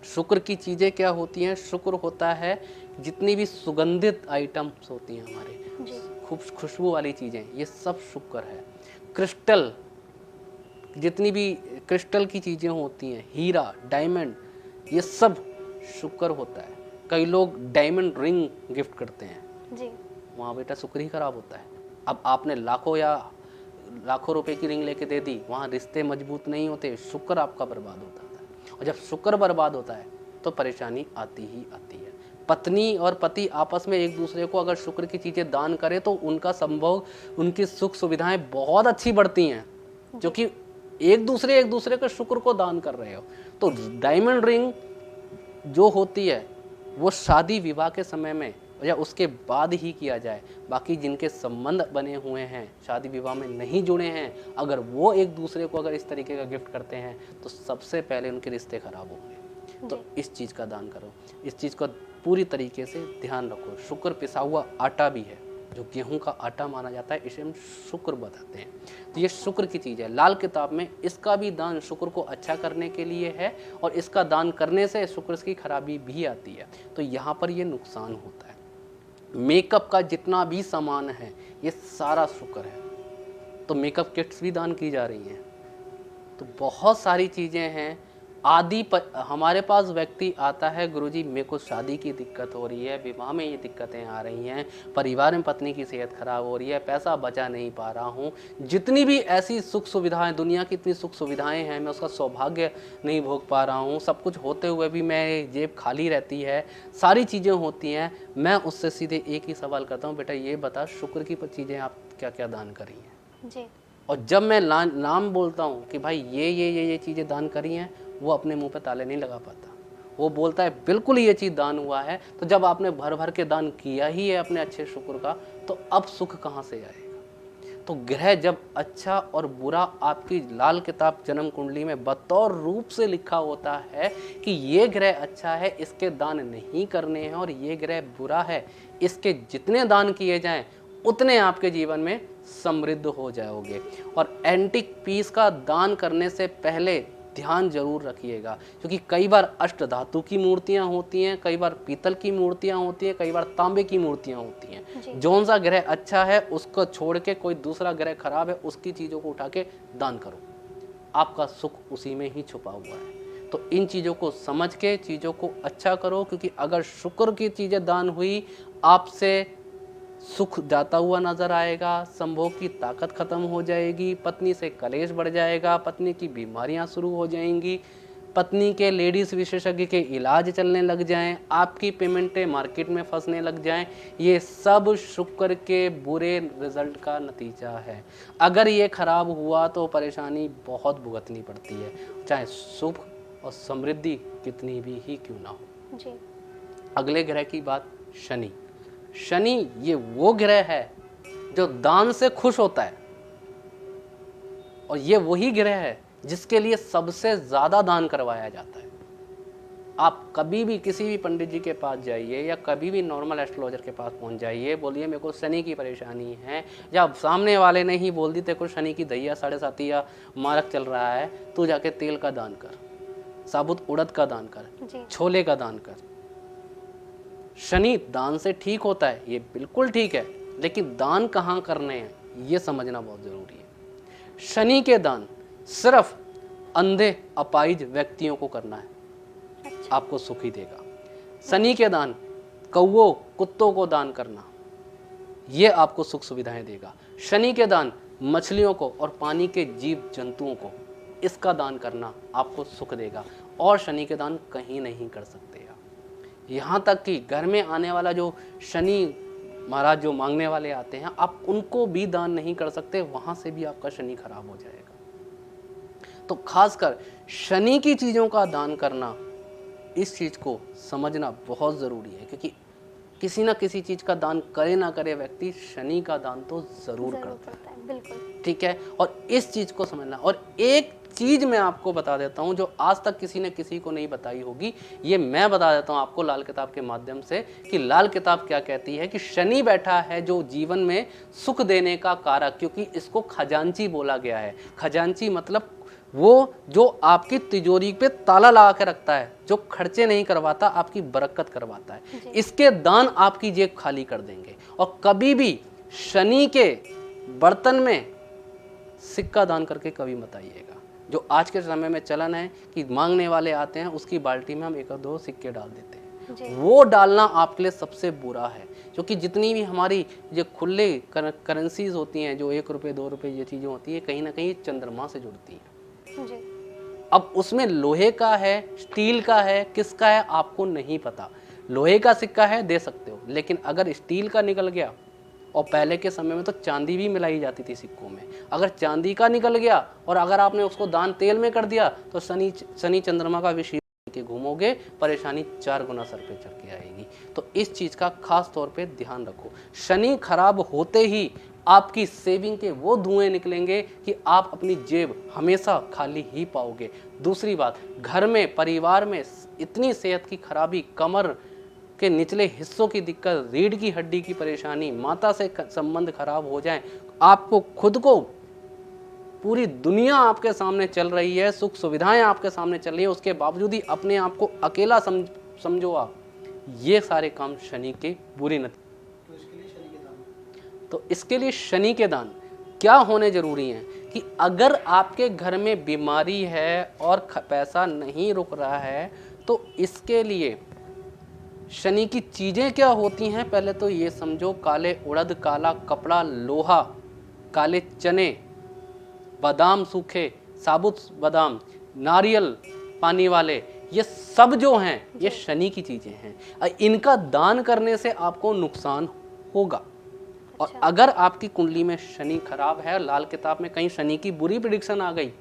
शुक्र की चीज़ें क्या होती हैं? शुक्र होता है जितनी भी सुगंधित आइटम्स होती हैं हमारे, खूब खुशबू वाली चीज़ें, ये सब शुक्र है। क्रिस्टल, जितनी भी क्रिस्टल की चीज़ें होती हैं, हीरा, डायमंड, ये सब शुक्र होता है। कई लोग डायमंड रिंग गिफ्ट करते हैं जी। वहाँ बेटा शुक्र ही खराब होता है। अब आपने लाखों रुपए की रिंग लेके दे दी, वहाँ रिश्ते मजबूत नहीं होते, शुक्र आपका बर्बाद होता है। और जब शुक्र बर्बाद होता है तो परेशानी आती ही आती है। पत्नी और पति आपस में एक दूसरे को अगर शुक्र की चीज़ें दान करें तो उनका संभव, उनकी सुख सुविधाएं बहुत अच्छी बढ़ती हैं, क्योंकि एक दूसरे के शुक्र को दान कर रहे हो। तो डायमंड रिंग जो होती है वो शादी विवाह के समय में या उसके बाद ही किया जाए। बाकी जिनके संबंध बने हुए हैं, शादी विवाह में नहीं जुड़े हैं, अगर वो एक दूसरे को अगर इस तरीके का गिफ्ट करते हैं तो सबसे पहले उनके रिश्ते खराब होंगे। तो इस चीज़ का दान करो, इस चीज़ को पूरी तरीके से ध्यान रखो। शुक्र पिसा हुआ आटा भी है, जो गेहूं का आटा माना जाता है, इसे हम शुक्र बताते हैं। तो ये शुक्र की चीज़ है। लाल किताब में इसका भी दान शुक्र को अच्छा करने के लिए है, और इसका दान करने से शुक्र की खराबी भी आती है, तो यहाँ पर ये नुकसान होता है। मेकअप का जितना भी सामान है ये सारा शुक्र है, तो मेकअप किट्स भी दान की जा रही हैं। तो बहुत सारी चीज़ें हैं। हमारे पास व्यक्ति आता है, गुरुजी मेरे को शादी की दिक्कत हो रही है, विवाह में ये दिक्कतें आ रही हैं, परिवार में पत्नी की सेहत खराब हो रही है, पैसा बचा नहीं पा रहा हूँ, जितनी भी ऐसी सुख सुविधाएं, दुनिया की इतनी सुख सुविधाएं हैं, मैं उसका सौभाग्य नहीं भोग पा रहा हूँ, सब कुछ होते हुए भी मैं जेब खाली रहती है, सारी चीज़ें होती हैं। मैं उससे सीधे एक ही सवाल करता हूँ, बेटा ये बता शुक्र की चीज़ें आप क्या क्या दान करी हैं जी। और जब मैं नाम बोलता हूँ कि भाई ये चीज़ें दान करी हैं, वो अपने मुंह पे ताले नहीं लगा पाता। वो बोलता है बिल्कुल ये चीज़ दान हुआ है। तो जब आपने भर भर के दान किया ही है अपने अच्छे शुक्र का, तो अब सुख कहाँ से आएगा। तो ग्रह जब अच्छा और बुरा आपकी लाल किताब जन्म कुंडली में बतौर रूप से लिखा होता है कि ये ग्रह अच्छा है, इसके दान नहीं करने हैं, और ये ग्रह बुरा है, इसके जितने दान किए जाएं उतने आपके जीवन में समृद्ध हो जाओगे। और एंटिक पीस का दान करने से पहले ध्यान जरूर रखिएगा, क्योंकि कई बार अष्ट धातु की मूर्तियां होती हैं, कई बार पीतल की मूर्तियां होती हैं, कई बार तांबे की मूर्तियां होती हैं। जौन सा ग्रह अच्छा है उसको छोड़ के कोई दूसरा ग्रह खराब है उसकी चीज़ों को उठा के दान करो, आपका सुख उसी में ही छुपा हुआ है। तो इन चीज़ों को समझ के चीज़ों को अच्छा करो, क्योंकि अगर शुक्र की चीज़ें दान हुई, आपसे सुख जाता हुआ नजर आएगा, संभोग की ताकत खत्म हो जाएगी, पत्नी से कलेश बढ़ जाएगा, पत्नी की बीमारियां शुरू हो जाएंगी, पत्नी के लेडीज़ विशेषज्ञ के इलाज चलने लग जाएं, आपकी पेमेंटें मार्केट में फंसने लग जाएं। ये सब शुक्र के बुरे रिजल्ट का नतीजा है। अगर ये खराब हुआ तो परेशानी बहुत भुगतनी पड़ती है, चाहे सुख और समृद्धि कितनी भी ही क्यों ना हो जी। अगले ग्रह की बात, शनि। शनि ये वो ग्रह है जो दान से खुश होता है, और ये वही ग्रह है जिसके लिए सबसे ज्यादा दान करवाया जाता है। आप कभी भी किसी भी पंडित जी के पास जाइए या कभी भी नॉर्मल एस्ट्रोलॉजर के पास पहुंच जाइए, बोलिए मेरे को शनि की परेशानी है, या सामने वाले ने ही बोल दी तेरे को शनि की दैया 7.5 या मारक चल रहा है, तू जाके तेल का दान कर, साबुत उड़द का दान कर, छोले का दान कर। शनि दान से ठीक होता है, ये बिल्कुल ठीक है, लेकिन दान कहाँ करने हैं ये समझना बहुत जरूरी है। शनि के दान सिर्फ अंधे अपाहिज व्यक्तियों को करना है, आपको सुख ही देगा। शनि के दान कौओं कुत्तों को दान करना, ये आपको सुख सुविधाएं देगा। शनि के दान मछलियों को और पानी के जीव जंतुओं को, इसका दान करना आपको सुख देगा, और शनि के दान कहीं नहीं कर सकते आप। यहाँ तक कि घर में आने वाला जो शनि महाराज जो मांगने वाले आते हैं, आप उनको भी दान नहीं कर सकते, वहां से भी आपका शनि खराब हो जाएगा। तो खासकर शनि की चीजों का दान करना, इस चीज को समझना बहुत जरूरी है, क्योंकि किसी ना किसी चीज का दान करे ना करे व्यक्ति, शनि का दान तो जरूर करता है। बिल्कुल ठीक है, और इस चीज को समझना। और एक चीज मैं आपको बता देता हूं जो आज तक किसी ने किसी को नहीं बताई होगी, ये मैं बता देता हूं आपको लाल किताब के माध्यम से, कि लाल किताब क्या कहती है कि शनि बैठा है जो जीवन में सुख देने का कारक, क्योंकि इसको खजांची बोला गया है। खजांची मतलब वो जो आपकी तिजोरी पे ताला लगा के रखता है, जो खर्चे नहीं करवाता, आपकी बरकत करवाता है। इसके दान आपकी जेब खाली कर देंगे। और कभी भी शनि के बर्तन में सिक्का दान करके कभी मत आइएगा। जो आज के समय में चलन है कि मांगने वाले आते हैं, उसकी बाल्टी में हम 1-2 सिक्के डाल देते हैं, वो डालना आपके लिए सबसे बुरा है। क्योंकि जितनी भी हमारी जो खुले करेंसीज होती हैं, जो 1 रुपये 2 रुपये ये चीज़ें होती है, कहीं ना कहीं चंद्रमा से जुड़ती हैं। अब उसमें लोहे का है, स्टील का है, किसका है आपको नहीं पता। लोहे का सिक्का है दे सकते हो, लेकिन अगर स्टील का निकल गया, और पहले के समय में तो चांदी भी मिलाई जाती थी सिक्कों में, अगर चांदी का निकल गया और अगर आपने उसको दान तेल में कर दिया, तो शनि चंद्रमा का विषय के घूमोगे, परेशानी 4 गुना सर पे चढ़ के आएगी। तो इस चीज का खास तौर पे ध्यान रखो। शनि खराब होते ही आपकी सेविंग के वो धुएं निकलेंगे कि आप अपनी जेब हमेशा खाली ही पाओगे। दूसरी बात, घर में परिवार में इतनी सेहत की खराबी, कमर के निचले हिस्सों की दिक्कत, रीढ़ की हड्डी की परेशानी, माता से संबंध खराब हो जाए, आपको खुद को, पूरी दुनिया आपके सामने चल रही है, सुख सुविधाएं आपके सामने चल रही है, उसके बावजूद ही अपने आप को अकेला समझो आप, ये सारे काम शनि के बुरे नतीजे। तो इसके लिए शनि के दान क्या होने जरूरी हैं कि अगर आपके घर में बीमारी है और पैसा नहीं रुक रहा है, तो इसके लिए शनि की चीजें क्या होती हैं, पहले तो ये समझो, काले उड़द, काला कपड़ा, लोहा, काले चने, बादाम सूखे, साबुत बादाम, नारियल पानी वाले, ये सब जो हैं ये शनि की चीजें हैं। इनका दान करने से आपको नुकसान होगा। और अगर आपकी कुंडली में शनि खराब है, लाल किताब में कहीं शनि की बुरी प्रेडिक्शन आ गई,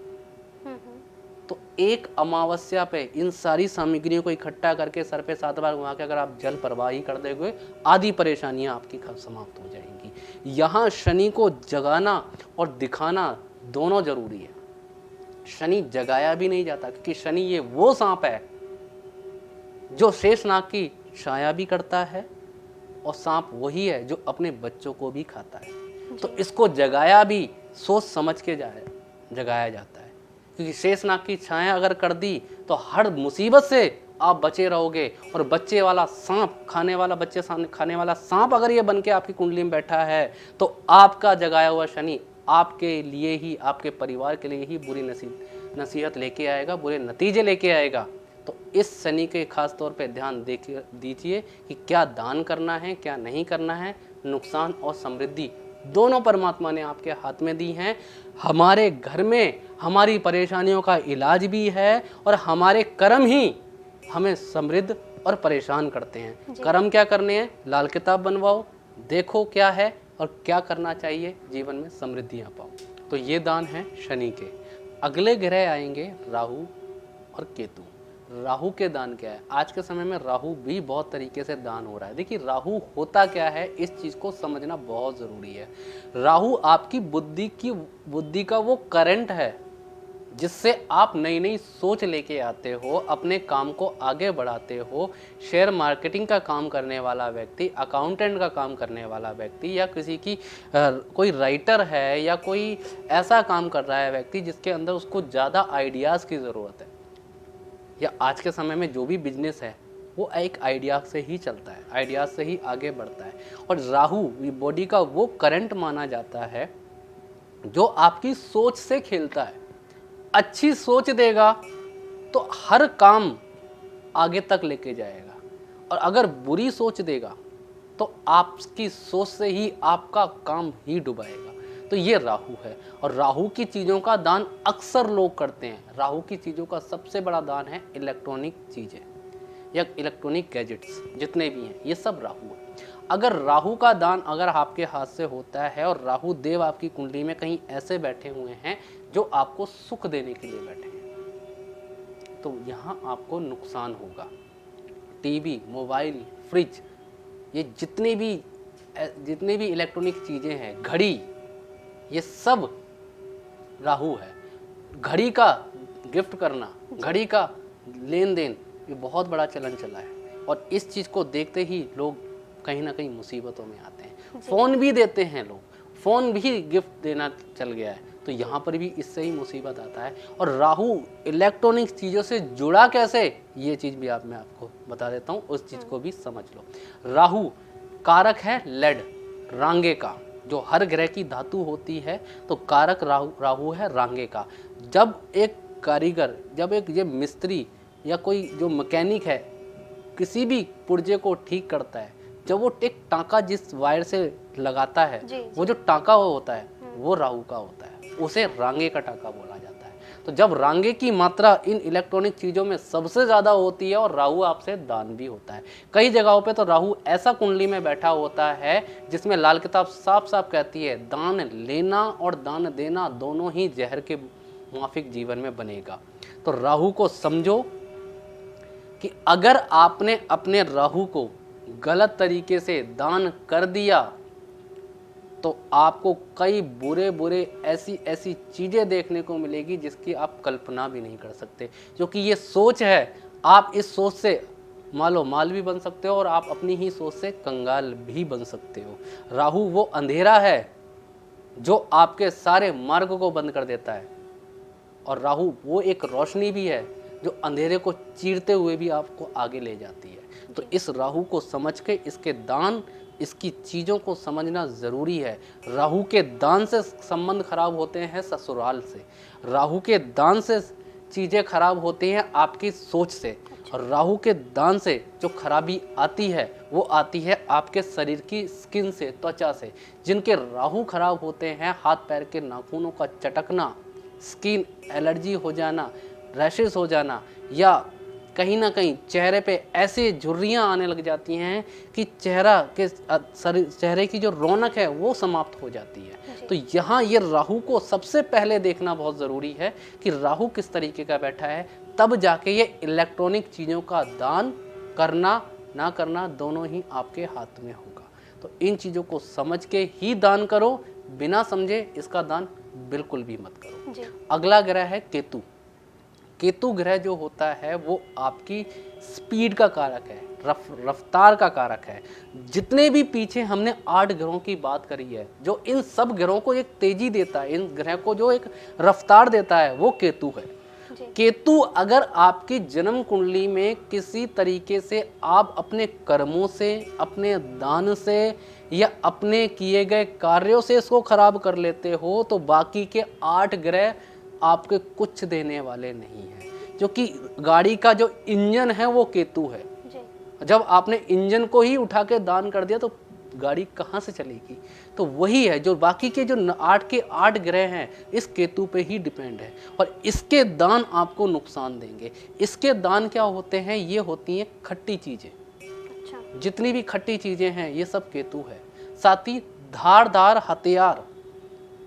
तो एक अमावस्या पे इन सारी सामग्रियों को इकट्ठा करके सर पे 7 बार घुमा के अगर आप जल प्रवाही कर दोगे, आधी परेशानियां आपकी समाप्त हो जाएंगी। यहाँ शनि को जगाना और दिखाना दोनों जरूरी है। शनि जगाया भी नहीं जाता, क्योंकि शनि ये वो सांप है जो शेषनाग की छाया भी करता है, और सांप वही है जो अपने बच्चों को भी खाता है। तो इसको जगाया भी सोच समझ के जगाया जाता है, क्योंकि शेषनाग की छाया अगर कर दी तो हर मुसीबत से आप बचे रहोगे। और बच्चे वाला सांप, खाने वाला, बच्चे खाने वाला सांप अगर ये बन के आपकी कुंडली में बैठा है, तो आपका जगाया हुआ शनि आपके लिए ही, आपके परिवार के लिए ही बुरी नसीहत लेके आएगा, बुरे नतीजे लेके आएगा। तो इस शनि के खास तौर पे ध्यान दीजिए कि क्या दान करना है, क्या नहीं करना है। नुकसान और समृद्धि दोनों परमात्मा ने आपके हाथ में दी हैं। हमारे घर में हमारी परेशानियों का इलाज भी है, और हमारे कर्म ही हमें समृद्ध और परेशान करते हैं। कर्म क्या करने हैं, लाल किताब बनवाओ, देखो क्या है और क्या करना चाहिए, जीवन में समृद्धियाँ पाओ। तो ये दान है शनि के। अगले ग्रह आएंगे राहु और केतु। राहु के दान क्या है? आज के समय में राहु भी बहुत तरीके से दान हो रहा है। देखिए राहु होता क्या है, इस चीज को समझना बहुत जरूरी है। राहु आपकी बुद्धि का वो करंट है जिससे आप नई नई सोच लेके आते हो, अपने काम को आगे बढ़ाते हो। शेयर मार्केटिंग का काम करने वाला व्यक्ति, अकाउंटेंट का काम करने वाला व्यक्ति, या किसी की कोई राइटर है, या कोई ऐसा काम कर रहा है व्यक्ति जिसके अंदर उसको ज़्यादा आइडियाज़ की ज़रूरत है, या आज के समय में जो भी बिजनेस है वो एक आइडिया से ही चलता है, आइडिया से ही आगे बढ़ता है। और राहु बॉडी का वो करंट माना जाता है जो आपकी सोच से खेलता है। अच्छी सोच देगा तो हर काम आगे तक लेके जाएगा, और अगर बुरी सोच देगा तो आपकी सोच से ही आपका काम ही डुबाएगा। तो ये राहु है, और राहु की चीज़ों का दान अक्सर लोग करते हैं। राहु की चीज़ों का सबसे बड़ा दान है इलेक्ट्रॉनिक चीज़ें या इलेक्ट्रॉनिक गैजेट्स, जितने भी हैं ये सब राहु है। अगर राहु का दान अगर आपके हाथ से होता है, और राहु देव आपकी कुंडली में कहीं ऐसे बैठे हुए हैं जो आपको सुख देने के लिए बैठे हैं, तो यहाँ आपको नुकसान होगा। टीवी, मोबाइल, फ्रिज, ये जितने भी इलेक्ट्रॉनिक चीज़ें हैं, घड़ी, ये सब राहु है। घड़ी का गिफ्ट करना, घड़ी का लेन देन, ये बहुत बड़ा चलन चला है, और इस चीज़ को देखते ही लोग कहीं ना कहीं मुसीबतों में आते हैं। फ़ोन भी देते हैं लोग, फ़ोन भी गिफ्ट देना चल गया है, तो यहाँ पर भी इससे ही मुसीबत आता है। और राहु इलेक्ट्रॉनिक चीज़ों से जुड़ा कैसे, ये चीज़ भी मैं आपको बता देता हूँ, उस चीज़ को भी समझ लो। राहु कारक है लेड, रांगे का, जो हर ग्रह की धातु होती है, तो कारक राहु है रांगे का। जब एक कारीगर, जब एक ये मिस्त्री या कोई जो मैकेनिक है किसी भी पुर्जे को ठीक करता है, जब वो एक टाँका जिस वायर से लगाता है, वो जो टाँका होता है वो राहु का होता है, उसे रांगे का टाँका बोला जाता है। तो जब रांगे की मात्रा इन इलेक्ट्रॉनिक चीज़ों में सबसे ज़्यादा होती है, और राहु आपसे दान भी होता है। कई जगहों पे तो राहु ऐसा कुंडली में बैठा होता है जिसमें लाल किताब साफ साफ कहती है, दान लेना और दान देना दोनों ही जहर के माफिक जीवन में बनेगा। तो राहु को समझो कि अगर आपने अपने राहु को गलत तरीके से दान कर दिया, तो आपको कई बुरे ऐसी चीज़ें देखने को मिलेगी जिसकी आप कल्पना भी नहीं कर सकते। क्योंकि ये सोच है, आप इस सोच से मालो माल भी बन सकते हो और आप अपनी ही सोच से कंगाल भी बन सकते हो। राहु वो अंधेरा है जो आपके सारे मार्ग को बंद कर देता है, और राहु वो एक रोशनी भी है जो अंधेरे को चीरते हुए भी आपको आगे ले जाती है। तो इस राहु को समझ के इसके दान, इसकी चीज़ों को समझना ज़रूरी है। राहु के दान से संबंध खराब होते हैं ससुराल से, राहु के दान से चीज़ें खराब होती हैं आपकी सोच से, और राहु के दान से जो खराबी आती है वो आती है आपके शरीर की स्किन से, त्वचा से। जिनके राहु खराब होते हैं, हाथ पैर के नाखूनों का चटकना, स्किन एलर्जी हो जाना, रैशेस हो जाना, या कहीं ना कहीं चेहरे पे ऐसे झुर्रियाँ आने लग जाती हैं कि चेहरे की जो रौनक है वो समाप्त हो जाती है। तो यहाँ ये राहु को सबसे पहले देखना बहुत ज़रूरी है कि राहु किस तरीके का बैठा है, तब जाके ये इलेक्ट्रॉनिक चीज़ों का दान करना ना करना दोनों ही आपके हाथ में होगा। तो इन चीज़ों को समझ के ही दान करो, बिना समझे इसका दान बिल्कुल भी मत करो। जी। अगला ग्रह है केतु। केतु ग्रह जो होता है वो आपकी स्पीड का कारक है, रफ्तार का कारक है। जितने भी पीछे हमने 8 ग्रहों की बात करी है, जो इन सब ग्रहों को एक तेजी देता है, इन ग्रह को जो एक रफ्तार देता है, वो केतु है। केतु अगर आपकी जन्म कुंडली में किसी तरीके से आप अपने कर्मों से, अपने दान से या अपने किए गए कार्यों से इसको खराब कर लेते हो, तो बाकी के 8 ग्रह आपके कुछ देने वाले नहीं हैं। जो कि गाड़ी का जो इंजन है वो केतु है। जब आपने इंजन को ही उठा के दान कर दिया तो गाड़ी कहाँ से चलेगी? तो वही है, जो बाकी के जो 8 के 8 ग्रह हैं इस केतु पे ही डिपेंड है, और इसके दान आपको नुकसान देंगे। इसके दान क्या होते हैं? ये होती हैं खट्टी चीज़ें। अच्छा। जितनी भी खट्टी चीज़ें हैं ये सब केतु है। साथ ही धारदार हथियार,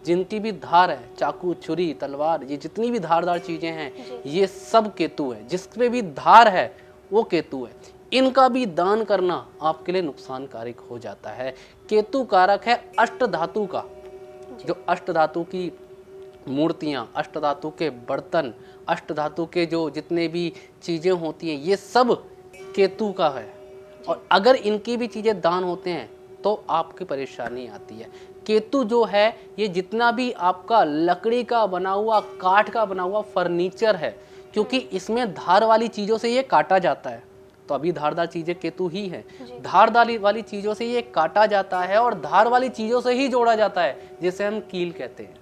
जिनकी भी धार है, चाकू, छुरी, तलवार, ये जितनी भी धारदार चीज़ें हैं ये सब केतु है। जिसपे भी धार है वो केतु है। इनका भी दान करना आपके लिए नुकसानकारक हो जाता है। केतु कारक है अष्ट धातु का। जो अष्ट धातु की मूर्तियाँ, अष्ट धातु के बर्तन, अष्ट धातु के जो जितने भी चीज़ें होती हैं ये सब केतु का है। और अगर इनकी भी चीज़ें दान होते हैं तो आपकी परेशानी आती है। केतु जो है ये जितना भी आपका लकड़ी का बना हुआ, काठ का बना हुआ फर्नीचर है, क्योंकि इसमें धार वाली चीज़ों से ये काटा जाता है, तो अभी धारदार चीज़ें केतु ही है। धारदार वाली चीज़ों से ये काटा जाता है और धार वाली चीज़ों से ही जोड़ा जाता है, जिसे हम कील कहते हैं।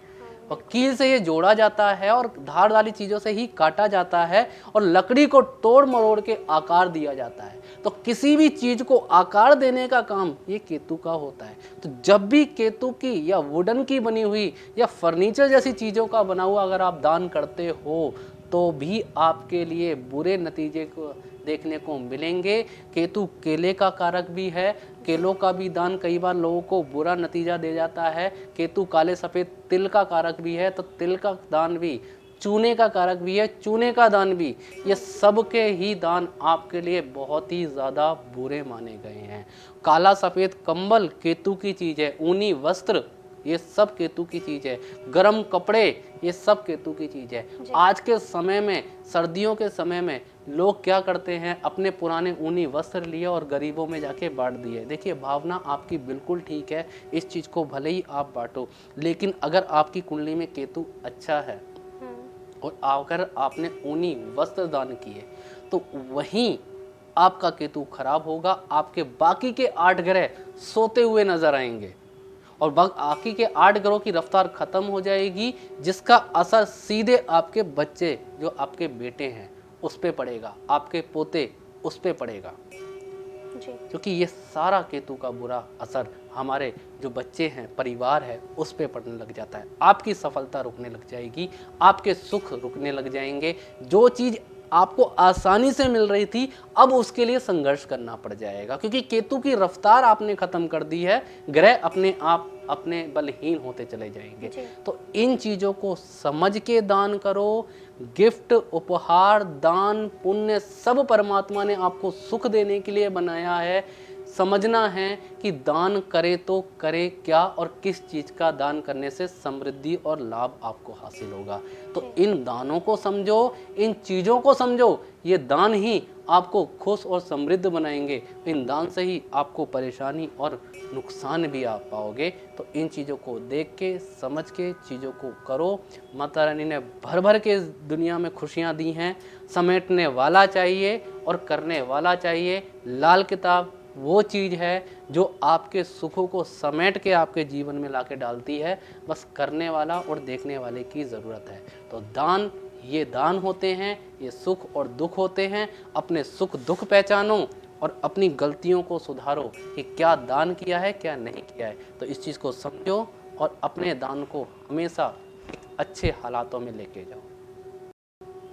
और कील से ये जोड़ा जाता है और धार वाली चीज़ों से ही काटा जाता है और लकड़ी को तोड़ मरोड़ के आकार दिया जाता है। तो किसी भी चीज़ को आकार देने का काम ये केतु का होता है। तो जब भी केतु की या वुडन की बनी हुई या फर्नीचर जैसी चीज़ों का बना हुआ अगर आप दान करते हो तो भी आपके लिए बुरे नतीजे को देखने को मिलेंगे। केतु केले का कारक भी है, केलों का भी दान कई बार लोगों को बुरा नतीजा दे जाता है। केतु काले सफ़ेद तिल का कारक भी है, तो तिल का दान भी, चूने का कारक भी है, चूने का दान भी, ये सब के ही दान आपके लिए बहुत ही ज़्यादा बुरे माने गए हैं। काला सफ़ेद कंबल केतु की चीज़ है, ऊनी वस्त्र ये सब केतु की चीज़ है, गरम कपड़े ये सब केतु की चीज़ है। आज के समय में, सर्दियों के समय में लोग क्या करते हैं, अपने पुराने ऊनी वस्त्र लिए और गरीबों में जाके बांट दिए। देखिए भावना आपकी बिल्कुल ठीक है, इस चीज़ को भले ही आप बांटो, लेकिन अगर आपकी कुंडली में केतु अच्छा है और अगर आपने ऊनी वस्त्र दान किए तो वहीं आपका केतु खराब होगा। आपके बाकी के 8 ग्रह सोते हुए नजर आएंगे और बाकी के 8 ग्रहों की रफ्तार खत्म हो जाएगी, जिसका असर सीधे आपके बच्चे जो आपके बेटे हैं उस पे पड़ेगा, आपके पोते उस पे पड़ेगा। क्योंकि ये सारा केतु का बुरा असर हमारे जो बच्चे हैं, परिवार है, उस पे पड़ने लग जाता है। आपकी सफलता रुकने लग जाएगी, आपके सुख रुकने लग जाएंगे। जो चीज़ आपको आसानी से मिल रही थी अब उसके लिए संघर्ष करना पड़ जाएगा, क्योंकि केतु की रफ्तार आपने खत्म कर दी है। ग्रह अपने आप अपने बलहीन होते चले जाएंगे। तो इन चीज़ों को समझ के दान करो। गिफ्ट, उपहार, दान, पुण्य सब परमात्मा ने आपको सुख देने के लिए बनाया है। समझना है कि दान करे तो करे क्या और किस चीज़ का दान करने से समृद्धि और लाभ आपको हासिल होगा। तो इन दानों को समझो, इन चीज़ों को समझो, ये दान ही आपको खुश और समृद्ध बनाएंगे। इन दान से ही आपको परेशानी और नुकसान भी आप पाओगे। तो इन चीज़ों को देख के समझ के चीज़ों को करो। माता रानी ने भर भर के इस दुनिया में खुशियाँ दी हैं। समेटने वाला चाहिए और करने वाला चाहिए। लाल किताब वो चीज़ है जो आपके सुखों को समेट के आपके जीवन में लाके डालती है। बस करने वाला और देखने वाले की ज़रूरत है। तो दान, ये दान होते हैं, ये सुख और दुख होते हैं। अपने सुख दुख पहचानो और अपनी गलतियों को सुधारो कि क्या दान किया है, क्या नहीं किया है। तो इस चीज़ को समझो और अपने दान को हमेशा अच्छे हालातों में लेके जाओ।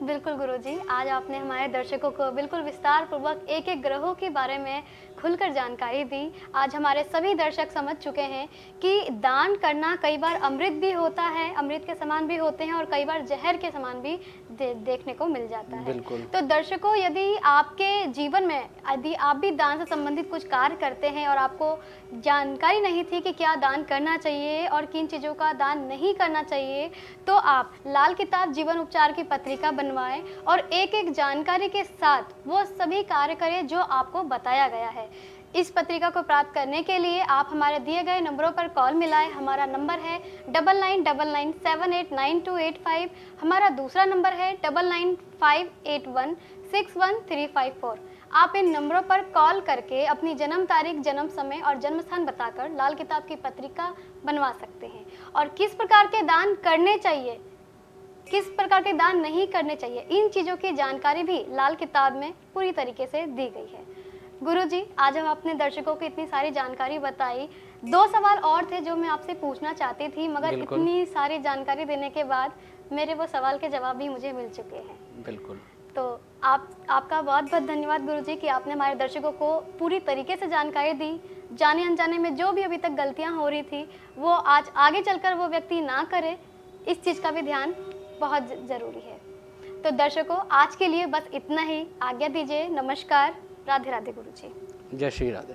बिल्कुल गुरुजी, आज आपने हमारे दर्शकों को बिल्कुल विस्तार पूर्वक एक एक ग्रहों के बारे में खुलकर जानकारी दी। आज हमारे सभी दर्शक समझ चुके हैं कि दान करना कई बार अमृत भी होता है, अमृत के समान भी होते हैं और कई बार जहर के समान भी देखने को मिल जाता है। बिल्कुल। तो दर्शकों, यदि आपके जीवन में यदि आप भी दान से संबंधित कुछ कार्य करते हैं और आपको जानकारी नहीं थी कि क्या दान करना चाहिए और किन चीज़ों का दान नहीं करना चाहिए, तो आप लाल किताब जीवन उपचार की पत्रिका बनवाएं और एक एक जानकारी के साथ वो सभी कार्य करें जो आपको बताया गया है। इस पत्रिका को प्राप्त करने के लिए आप हमारे दिए गए नंबरों पर कॉल मिलाएं। हमारा नंबर है 9999789285। हमारा दूसरा नंबर है 9958161354। आप इन नंबरों पर कॉल करके अपनी जन्म तारीख, जन्म समय और जन्म स्थान बताकर लाल किताब की पत्रिका बनवा सकते हैं। और किस प्रकार के दान करने चाहिए, किस प्रकार के दान नहीं करने चाहिए, इन चीज़ों की जानकारी भी लाल किताब में पूरी तरीके से दी गई है। गुरुजी, आज हम अपने दर्शकों को इतनी सारी जानकारी बताई। 2 सवाल और थे जो मैं आपसे पूछना चाहती थी, मगर इतनी सारी जानकारी देने के बाद मेरे वो सवाल के जवाब भी मुझे मिल चुके हैं। बिल्कुल। तो आपका बहुत बहुत धन्यवाद गुरुजी कि आपने हमारे दर्शकों को पूरी तरीके से जानकारी दी। जाने अनजाने में जो भी अभी तक गलतियां हो रही थी वो आज आगे चलकर वो व्यक्ति ना करे, इस चीज़ का भी ध्यान बहुत ज़रूरी है। तो दर्शकों, आज के लिए बस इतना ही। आज्ञा दीजिए। नमस्कार। राधे राधे गुरुजी। जय श्री राधे।